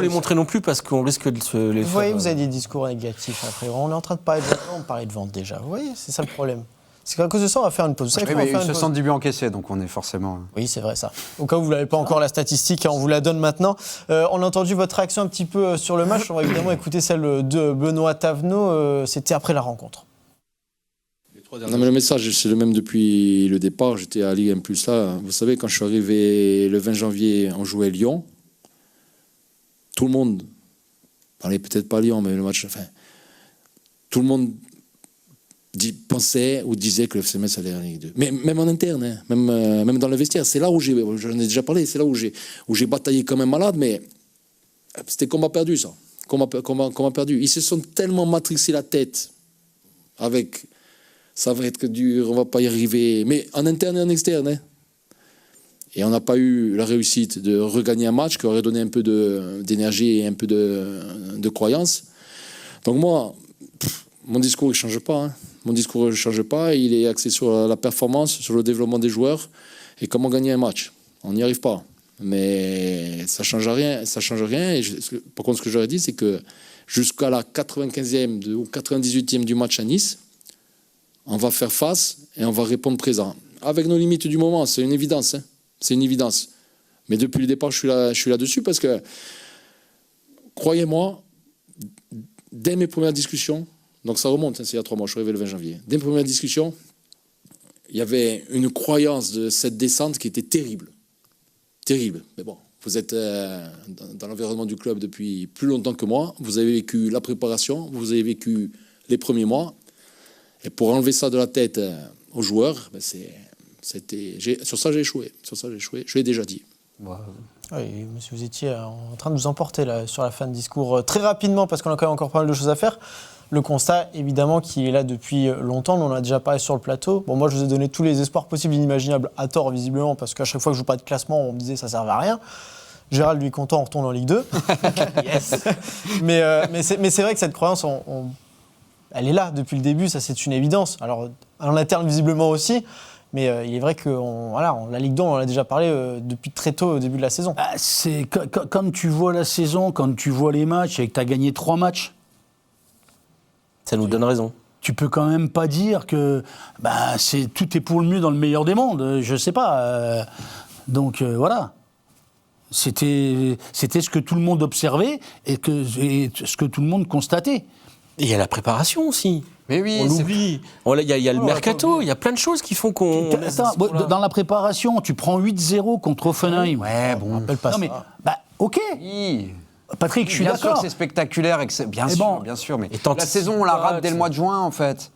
les montrer non plus parce qu'on risque de se les faire... Vous voyez, vous avez des discours négatifs après. On est en train de parler de vente, on parlait de vente déjà. Vous voyez, c'est ça le problème. C'est qu'à cause de ça, on va faire une pause. Oui, mais 70 buts encaissés, donc on est forcément... Oui, c'est vrai ça. Au cas où vous n'avez pas encore la statistique, on vous la donne maintenant. On a entendu votre réaction un petit peu sur le match. On va évidemment écouter celle de Benoît Tavenot. C'était après la rencontre. Non, mais le message, c'est le même depuis le départ. J'étais à Ligue 1+, là. Vous savez, quand je suis arrivé le 20 janvier, on jouait Lyon. Tout le monde, parlait peut-être pas Lyon, mais le match, tout le monde pensait ou disait que le FCMS allait en Ligue 2. Mais même en interne, hein, même dans le vestiaire, c'est là où j'en ai déjà parlé, c'est là où j'ai bataillé comme un malade, mais c'était combat perdu, ça. Combat perdu. Ils se sont tellement matrixés la tête avec... Ça va être dur, on va pas y arriver. Mais en interne et en externe. Hein. Et on n'a pas eu la réussite de regagner un match qui aurait donné un peu d'énergie et un peu de croyance. Donc moi, mon discours ne change pas. Hein. Mon discours ne change pas. Il est axé sur la performance, sur le développement des joueurs et comment gagner un match. On n'y arrive pas. Mais ça ne change rien. Ça change rien. Et par contre, ce que j'aurais dit, c'est que jusqu'à la 95e ou 98e du match à Nice, on va faire face et on va répondre présent. Avec nos limites du moment, c'est une évidence. Hein. C'est une évidence. Mais depuis le départ, je suis là-dessus parce que croyez-moi, dès mes premières discussions, donc ça remonte, c'est il y a 3 mois, je suis arrivé le 20 janvier. Dès mes premières discussions, il y avait une croyance de cette descente qui était terrible. Terrible. Mais bon, vous êtes dans l'environnement du club depuis plus longtemps que moi. Vous avez vécu la préparation, vous avez vécu les premiers mois. Et pour enlever ça de la tête aux joueurs, ben sur ça j'ai échoué. Je l'ai déjà dit. Oui, monsieur, vous étiez en train de nous emporter là, sur la fin de discours très rapidement parce qu'on a quand même encore pas mal de choses à faire. Le constat, évidemment, qui est là depuis longtemps, on en a déjà parlé sur le plateau. Bon, moi, je vous ai donné tous les espoirs possibles et inimaginables, à tort, visiblement, parce qu'à chaque fois que je vous parlais de classement, on me disait que ça ne servait à rien. Gérald, lui, content, on retourne en Ligue 2. Yes. Mais c'est vrai que cette croyance, elle est là depuis le début, ça, c'est une évidence. Alors, en interne, visiblement aussi. Mais il est vrai que la Ligue 2, on en a déjà parlé depuis très tôt, au début de la saison. Quand tu vois la saison, quand tu vois les matchs et que tu as gagné 3 matchs, ça nous donne raison. Tu peux quand même pas dire que tout est pour le mieux dans le meilleur des mondes. Je sais pas. Donc voilà. C'était ce que tout le monde observait et ce que tout le monde constatait. Et il y a la préparation aussi. Mais oui, on l'oublie. Il y a le mercato, il y a plein de choses qui font qu'on... Dans la préparation, tu prends 8-0 contre Offenheim. Ouais, bon. On rappelle pas ça. Mais, ok. Oui. Patrick, je suis d'accord. Bien sûr que c'est spectaculaire. Bien sûr. Mais la saison, on la rate dès le mois de juin, en fait.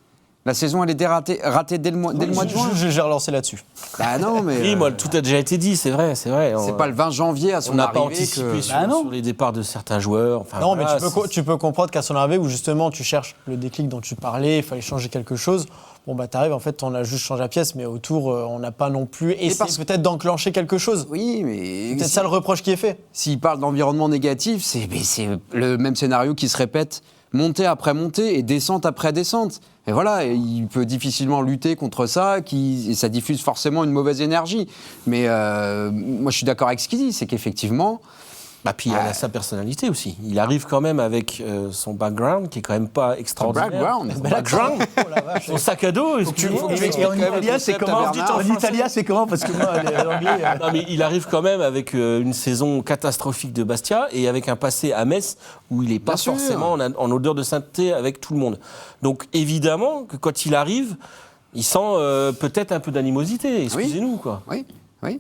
La saison, elle est ratée dès le mois de juin. J'ai relancé là-dessus. Bah non, mais... Oui, moi, tout a déjà été dit, c'est vrai. C'est pas le 20 janvier à son arrivée. On n'a pas anticipé sur les départs de certains joueurs. Enfin, non, voilà, mais tu peux comprendre qu'à son arrivée, où justement, tu cherches le déclic dont tu parlais, il fallait changer quelque chose. Bon, t'arrives, en fait, on a juste changé la pièce, mais autour, on n'a pas non plus essayé peut-être d'enclencher quelque chose. Oui, mais... C'est ça le reproche qui est fait. S'il parle d'environnement négatif, c'est le même scénario qui se répète montée après montée et descente après descente. Et voilà, il peut difficilement lutter contre ça, et ça diffuse forcément une mauvaise énergie. Mais moi, je suis d'accord avec ce qu'il dit, c'est qu'effectivement... puis il a sa personnalité aussi. Il arrive quand même avec son background qui est quand même pas extraordinaire. Background. Son sac à dos. Et en italien, c'est comment ? En italien, c'est comment ? Parce que moi, l'anglais... Non, mais il arrive quand même avec une saison catastrophique de Bastia et avec un passé à Metz où il n'est pas forcément en odeur de sainteté avec tout le monde. Donc évidemment que quand il arrive, il sent peut-être un peu d'animosité. Excusez-nous, quoi. Oui.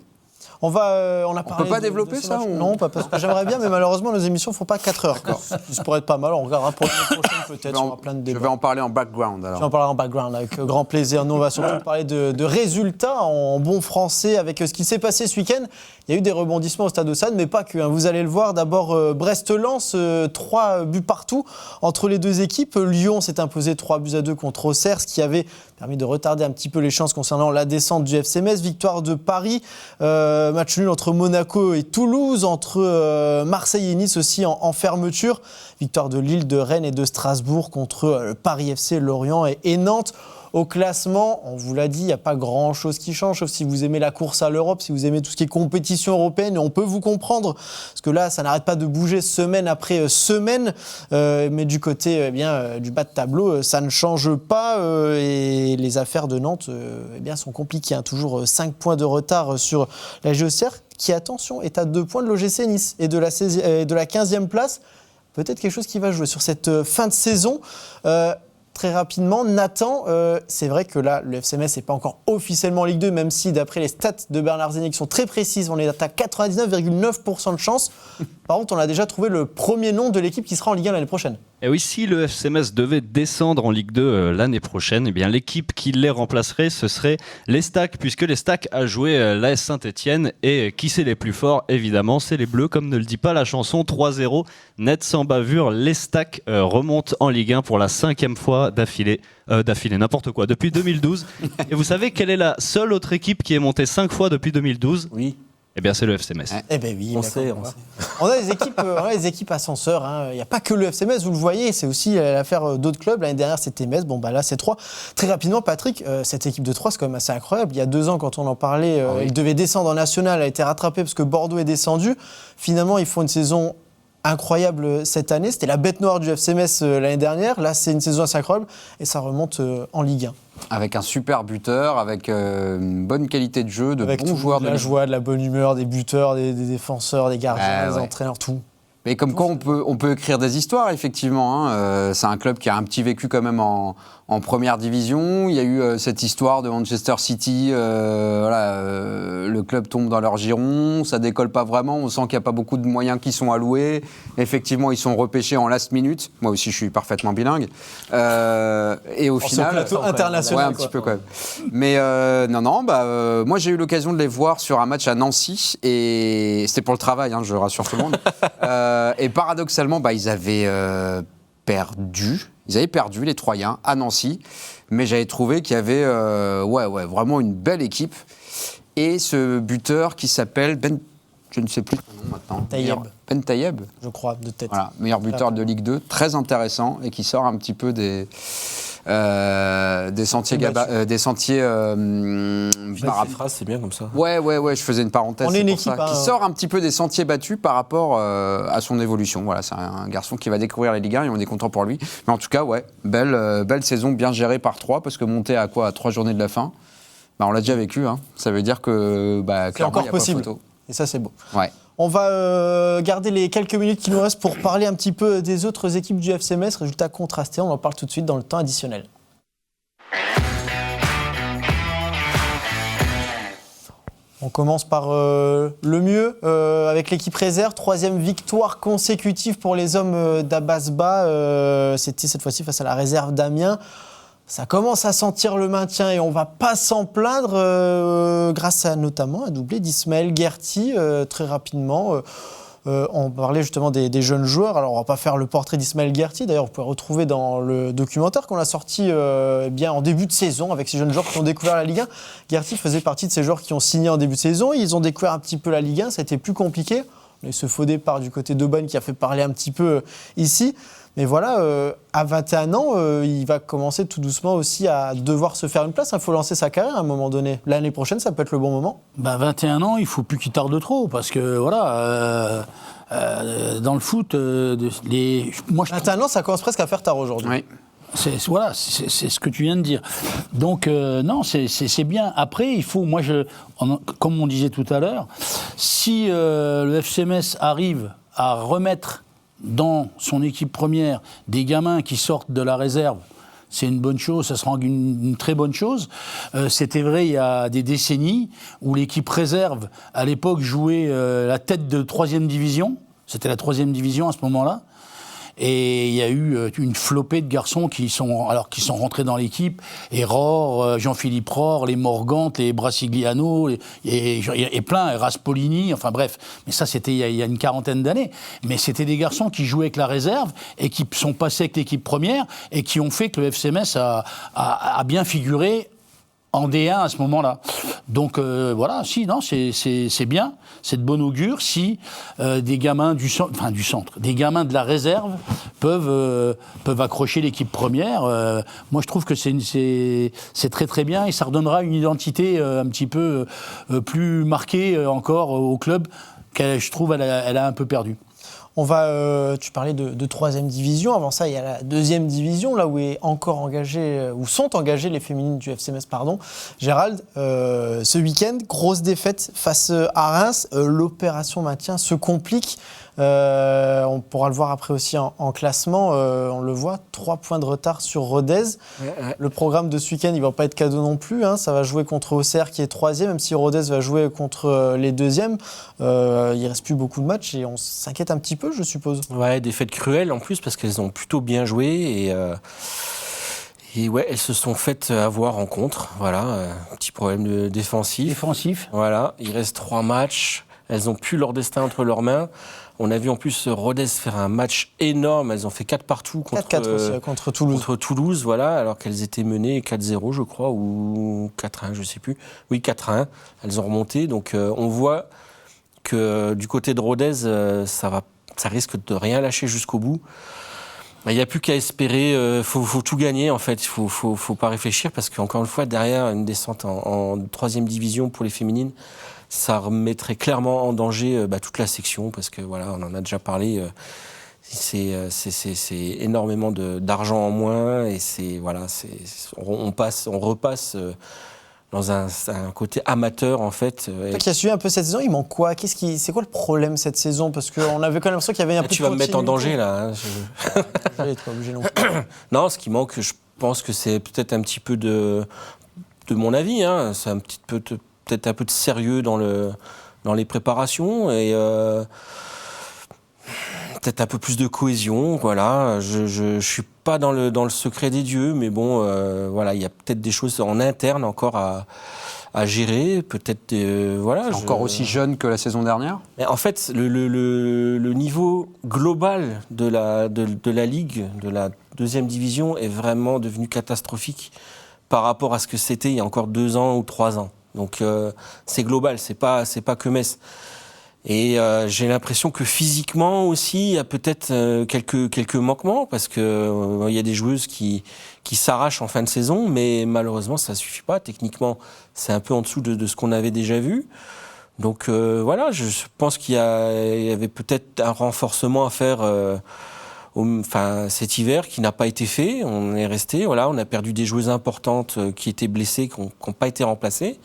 On peut pas développer ça Non, pas parce que j'aimerais bien, mais malheureusement, nos émissions ne font pas 4 heures. Ça pourrait être pas mal, on regardera pour l'année prochaine peut-être, il y aura plein de débats. Je vais en parler en background alors. Je vais en parler en background avec grand plaisir. Nous, on va surtout parler de résultats en bon français avec ce qui s'est passé ce week-end. Il y a eu des rebondissements au Stade de Sannes, mais pas que. Vous allez le voir. D'abord, Brest-Lens, 3 buts partout entre les deux équipes. Lyon s'est imposé 3-2 contre Auxerre, ce qui avait permis de retarder un petit peu les chances concernant la descente du FC Metz. Victoire de Paris, match nul entre Monaco et Toulouse, entre Marseille et Nice aussi en fermeture. Victoire de Lille, de Rennes et de Strasbourg contre Paris FC, Lorient et Nantes. Au classement, on vous l'a dit, il n'y a pas grand-chose qui change, sauf si vous aimez la course à l'Europe, si vous aimez tout ce qui est compétition européenne, et on peut vous comprendre, parce que là, ça n'arrête pas de bouger semaine après semaine, mais du côté du bas de tableau, ça ne change pas, et les affaires de Nantes sont compliquées, hein. Toujours 5 points de retard sur la GOCR, qui, attention, est à 2 points de l'OGC Nice et de la 15e place. Peut-être quelque chose qui va jouer sur cette fin de saison. Très rapidement, Nathan, c'est vrai que là, le FC Metz n'est pas encore officiellement en Ligue 2, même si d'après les stats de Bernard Zénic qui sont très précises, on est à 99,9% de chance. Par contre, on a déjà trouvé le premier nom de l'équipe qui sera en Ligue 1 l'année prochaine. Et oui, si le FC Metz devait descendre en Ligue 2 l'année prochaine, eh bien, l'équipe qui les remplacerait, ce serait l'Estac, puisque l'Estac a joué l'AS Saint-Etienne. Et qui c'est les plus forts ? Évidemment, c'est les Bleus, comme ne le dit pas la chanson. 3-0, net sans bavure. L'Estac remonte en Ligue 1 pour la 5e fois d'affilée, n'importe quoi, depuis 2012. Et vous savez quelle est la seule autre équipe qui est montée 5 fois depuis 2012 ? Oui. Eh bien, c'est le FC Metz. Eh bien oui, on sait. On a des équipes ascenseurs. Hein. Il n'y a pas que le FC Metz, vous le voyez, c'est aussi l'affaire d'autres clubs. L'année dernière, c'était Metz. Là, c'est 3. Très rapidement, Patrick, cette équipe de 3, c'est quand même assez incroyable. Il y a 2 ans, quand on en parlait, ils devaient descendre en national, a été rattrapé parce que Bordeaux est descendu. Finalement, ils font une saison incroyable cette année. C'était la bête noire du FC Metz l'année dernière. Là, c'est une saison assez incroyable et ça remonte en Ligue 1. Avec un super buteur, avec une bonne qualité de jeu, de bons joueurs. De la joie, de la bonne humeur, des buteurs, des défenseurs, des gardiens, des entraîneurs, tout. Mais comme quoi, on peut écrire des histoires, effectivement. Hein. C'est un club qui a un petit vécu quand même en première division. Il y a eu cette histoire de Manchester City. Le club tombe dans leur giron. Ça décolle pas vraiment. On sent qu'il n'y a pas beaucoup de moyens qui sont alloués. Effectivement, ils sont repêchés en last minute. Moi aussi, je suis parfaitement bilingue. Et au final... plateau international. Ouais, un petit peu quand même. Mais moi, j'ai eu l'occasion de les voir sur un match à Nancy. Et c'était pour le travail, je rassure tout le monde. Et paradoxalement, ils avaient perdu. Ils avaient perdu, les Troyens, à Nancy. Mais j'avais trouvé qu'il y avait vraiment une belle équipe. Et ce buteur qui s'appelle je ne sais plus son nom maintenant. Ben Tayeb. Je crois, de tête. Voilà, meilleur buteur de Ligue 2. Très intéressant et qui sort un petit peu des sentiers La phrase, c'est bien comme ça. Ouais, je faisais une parenthèse. On est une équipe, qui sort un petit peu des sentiers battus par rapport à son évolution. Voilà, c'est un garçon qui va découvrir la Ligue 1 et on est content pour lui. Mais en tout cas, belle saison bien gérée par 3 parce que monter à 3 journées de la fin, on l'a déjà vécu. Ça veut dire que c'est encore possible. Et ça, c'est beau. Ouais. On va garder les quelques minutes qui nous restent pour parler un petit peu des autres équipes du FC Metz. Résultats contrastés, on en parle tout de suite dans le temps additionnel. On commence par le mieux avec l'équipe réserve. 3e victoire consécutive pour les hommes d'Abasba. C'était cette fois-ci face à la réserve d'Amiens. Ça commence à sentir le maintien et on ne va pas s'en plaindre grâce à notamment un doublé d'Ismaël Guerti très rapidement. On parlait justement des jeunes joueurs. Alors on ne va pas faire le portrait d'Ismaël Guerti. D'ailleurs, vous pouvez retrouver dans le documentaire qu'on a sorti en début de saison avec ces jeunes joueurs qui ont découvert la Ligue 1. Guerti faisait partie de ces joueurs qui ont signé en début de saison. Ils ont découvert un petit peu la Ligue 1. Ça a été plus compliqué. On a eu ce faux départ du côté d'Aubagne qui a fait parler un petit peu ici. Mais voilà, à 21 ans, il va commencer tout doucement aussi à devoir se faire une place. Il faut lancer sa carrière à un moment donné. L'année prochaine, ça peut être le bon moment. 21 ans, il ne faut plus qu'il tarde trop. Parce que, dans le foot, 21 ans, ça commence presque à faire tard aujourd'hui. Oui. C'est ce que tu viens de dire. Donc, non, c'est bien. Après, il faut, comme on disait tout à l'heure, si le FC Metz arrive à remettre dans son équipe première des gamins qui sortent de la réserve, c'est une bonne chose, ça sera une très bonne chose. C'était vrai il y a des décennies où l'équipe réserve, à l'époque, jouait la tête de 3e division. C'était la 3e division à ce moment-là. Et il y a eu une flopée de garçons qui sont rentrés dans l'équipe. Et Rohr, Jean-Philippe Rohr, les Morgante, les Brassigliano, et plein, et Raspolini, enfin bref. Mais ça, c'était il y a une quarantaine d'années. Mais c'était des garçons qui jouaient avec la réserve et qui sont passés avec l'équipe première et qui ont fait que le FC Metz a bien figuré en D1 à ce moment-là. Donc c'est bien, c'est de bon augure si des gamins du centre, des gamins de la réserve peuvent accrocher l'équipe première. Moi, je trouve que c'est très très bien et ça redonnera une identité un petit peu plus marquée encore au club qu'elle, je trouve, elle a un peu perdu. On va, tu parlais de 3e division. Avant ça, il y a la 2e division, là où sont engagées les féminines du FC Metz, pardon. Gérald, ce week-end, grosse défaite face à Reims. L'opération maintien se complique. On pourra le voir après aussi en classement. On le voit, 3 points de retard sur Rodez. Ouais. Le programme de ce week-end, il ne va pas être cadeau non plus. Ça va jouer contre Auxerre qui est 3e, même si Rodez va jouer contre les 2e. Il ne reste plus beaucoup de matchs et on s'inquiète un petit peu, je suppose. Ouais, défaite cruelle en plus parce qu'elles ont plutôt bien joué et ouais, elles se sont faites avoir en contre. Voilà, un petit problème défensif. Voilà, il reste 3 matchs. Elles ont plus leur destin entre leurs mains. On a vu en plus Rodez faire un match énorme. Elles ont fait 4 partout contre Toulouse. Contre Toulouse, voilà, alors qu'elles étaient menées 4-0, je crois, ou 4-1, je ne sais plus. Oui, 4-1. Elles ont remonté. Donc on voit que du côté de Rodez, ça risque de rien lâcher jusqu'au bout. Il n'y a plus qu'à espérer. Faut tout gagner, en fait. Il faut pas réfléchir parce qu'encore une fois, derrière, une descente en 3e division pour les féminines, ça remettrait clairement en danger toute la section parce que voilà, on en a déjà parlé. C'est énormément d'argent en moins et on repasse un côté amateur en fait. Toi qui as suivi un peu cette saison, il manque quoi? C'est quoi le problème cette saison? Parce qu'on avait quand même l'impression qu'il y avait un peu de Tu vas me mettre en danger là. Je vais être obligé non plus. Non, ce qui manque, je pense que c'est peut-être un petit peu de mon avis. Hein. C'est peut-être un peu de sérieux dans les préparations et peut-être un peu plus de cohésion. Voilà, je suis pas dans le secret des dieux, mais bon, voilà, il y a peut-être des choses en interne encore à gérer. Peut-être, voilà. C'est encore aussi jeune que la saison dernière. Mais en fait, le niveau global de la Ligue, de la deuxième division, est vraiment devenu catastrophique par rapport à ce que c'était il y a encore 2 ans ou 3 ans. Donc c'est global, c'est pas que Metz. Et j'ai l'impression que physiquement aussi, il y a peut-être quelques manquements parce que il y a des joueuses qui s'arrachent en fin de saison, mais malheureusement ça suffit pas. Techniquement, c'est un peu en dessous de ce qu'on avait déjà vu. Donc voilà, je pense qu'il y avait peut-être un renforcement à faire cet hiver qui n'a pas été fait. On est resté, voilà, on a perdu des joueuses importantes qui étaient blessées, qui n'ont pas été remplacées.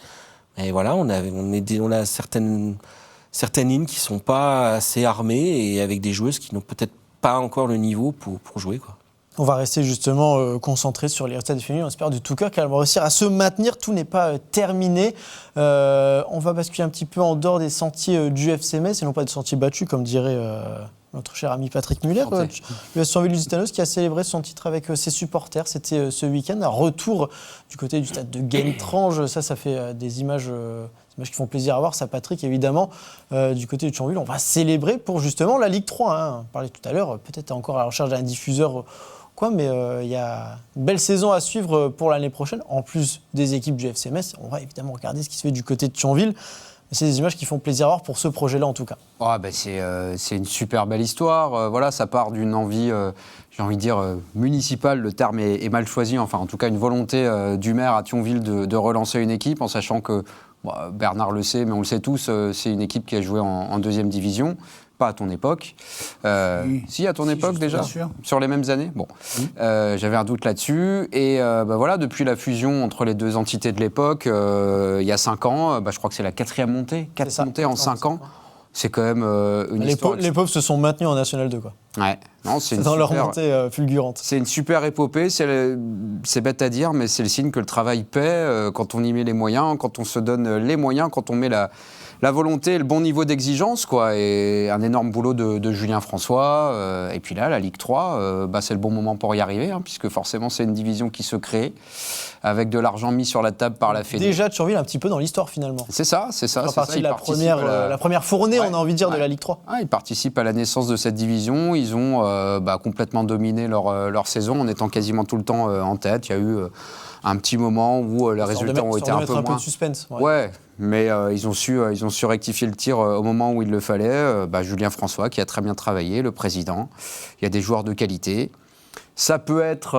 Et voilà, on a certaines lignes qui sont pas assez armées et avec des joueuses qui n'ont peut-être pas encore le niveau pour jouer, quoi. On va rester justement concentré sur les résultats des féminines. On espère de tout cœur qu'elles vont réussir à se maintenir. Tout n'est pas terminé. On va basculer un petit peu en dehors des sentiers du FC Metz et non pas des sentiers battus, comme dirait notre cher ami Patrick Muller. L'US Thionville-Lusitanos qui a célébré son titre avec ses supporters. C'était ce week-end. Un retour du côté du stade de Gainetrange. Ça fait des images qui font plaisir à voir. Ça, Patrick, évidemment, du côté de Thionville, on va célébrer pour justement la Ligue 3. Hein. On parlait tout à l'heure, peut-être encore à la recherche d'un diffuseur mais il y a une belle saison à suivre pour l'année prochaine. En plus des équipes du FC Metz, on va évidemment regarder ce qui se fait du côté de Thionville. C'est des images qui font plaisir à voir pour ce projet-là, en tout cas. C'est une super belle histoire. Voilà, ça part d'une envie, j'ai envie de dire, municipale. Le terme est mal choisi. Enfin, en tout cas, une volonté du maire à Thionville de relancer une équipe, en sachant que, Bernard le sait, mais on le sait tous, c'est une équipe qui a joué en deuxième division. Pas à ton époque. Si, à ton époque déjà, sur les mêmes années. Bon, j'avais un doute là-dessus. Et voilà, depuis la fusion entre les deux entités de l'époque, il y a 5 ans, je crois que c'est la 4e montée. 4 montées en 5 ans. C'est quand même une histoire. Les pauvres se sont maintenus en National 2, quoi. Ouais. Non, c'est dans leur montée fulgurante. C'est une super épopée. C'est bête à dire, mais c'est le signe que le travail paie quand on y met les moyens, quand on se donne les moyens, quand on met la volonté et le bon niveau d'exigence, quoi. Et un énorme boulot de Julien François. Et puis là, la Ligue 3, c'est le bon moment pour y arriver, hein, puisque forcément, c'est une division qui se crée avec de l'argent mis sur la table par la Fédé. Déjà, Thionville un petit peu dans l'histoire, finalement. C'est ça. C'est partie de la première fournée, on a envie de dire, de la Ligue 3. Ils participent à la naissance de cette division. Ils ont complètement dominé leur saison en étant quasiment tout le temps en tête. Il y a eu un petit moment où les résultats ont été un peu moins... un peu de suspense. Ouais, mais ils ont su rectifier le tir au moment où il le fallait. Julien François, qui a très bien travaillé, le président. Il y a des joueurs de qualité. Ça peut être,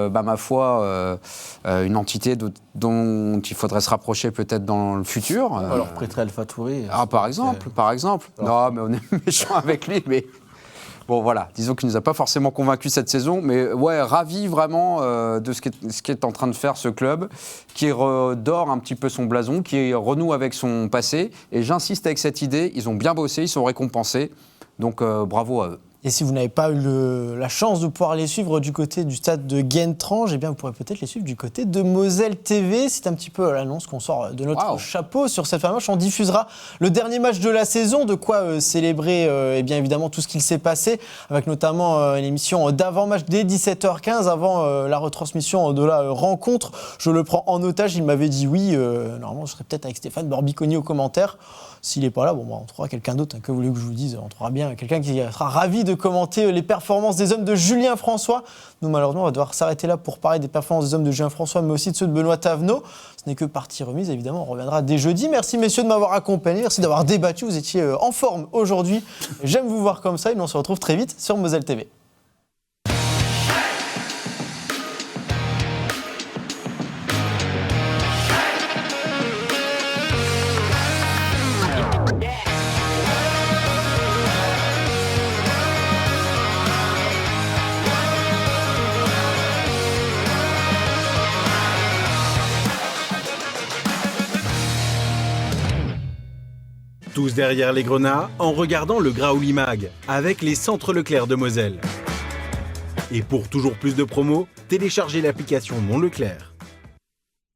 ma foi, une entité dont il faudrait se rapprocher peut-être dans le futur. On va leur prêter Alpha Touré. Par exemple. Non, mais on est méchant avec lui, mais... Bon, voilà, disons qu'il ne nous a pas forcément convaincus cette saison, mais ravi vraiment de ce qu'est en train de faire ce club, qui redore un petit peu son blason, qui renoue avec son passé. Et j'insiste avec cette idée, ils ont bien bossé, ils sont récompensés, donc bravo à eux. Et si vous n'avez pas eu la chance de pouvoir les suivre du côté du stade de Gainetrange, vous pourrez peut-être les suivre du côté de Moselle TV. C'est un petit peu l'annonce qu'on sort de notre chapeau sur cette fameuse match. On diffusera le dernier match de la saison, de quoi célébrer bien évidemment tout ce qu'il s'est passé, avec notamment une émission d'avant-match dès 17h15, avant la retransmission de la rencontre. Je le prends en otage, il m'avait dit oui. Normalement, je serais peut-être avec Stéphane Borbiconi aux commentaires. S'il n'est pas là, on trouvera quelqu'un d'autre. Que voulez-vous que je vous dise? On trouvera bien quelqu'un qui sera ravi de commenter les performances des hommes de Julien François. Nous, malheureusement, on va devoir s'arrêter là pour parler des performances des hommes de Julien François, mais aussi de ceux de Benoît Thavenot. Ce n'est que partie remise, évidemment. On reviendra dès jeudi. Merci, messieurs, de m'avoir accompagné. Merci d'avoir débattu. Vous étiez en forme aujourd'hui. J'aime vous voir comme ça. Et nous, on se retrouve très vite sur Moselle TV. tous derrière les grenats en regardant le Graouli Mag avec les centres Leclerc de Moselle. Et pour toujours plus de promos, téléchargez l'application Mon Leclerc.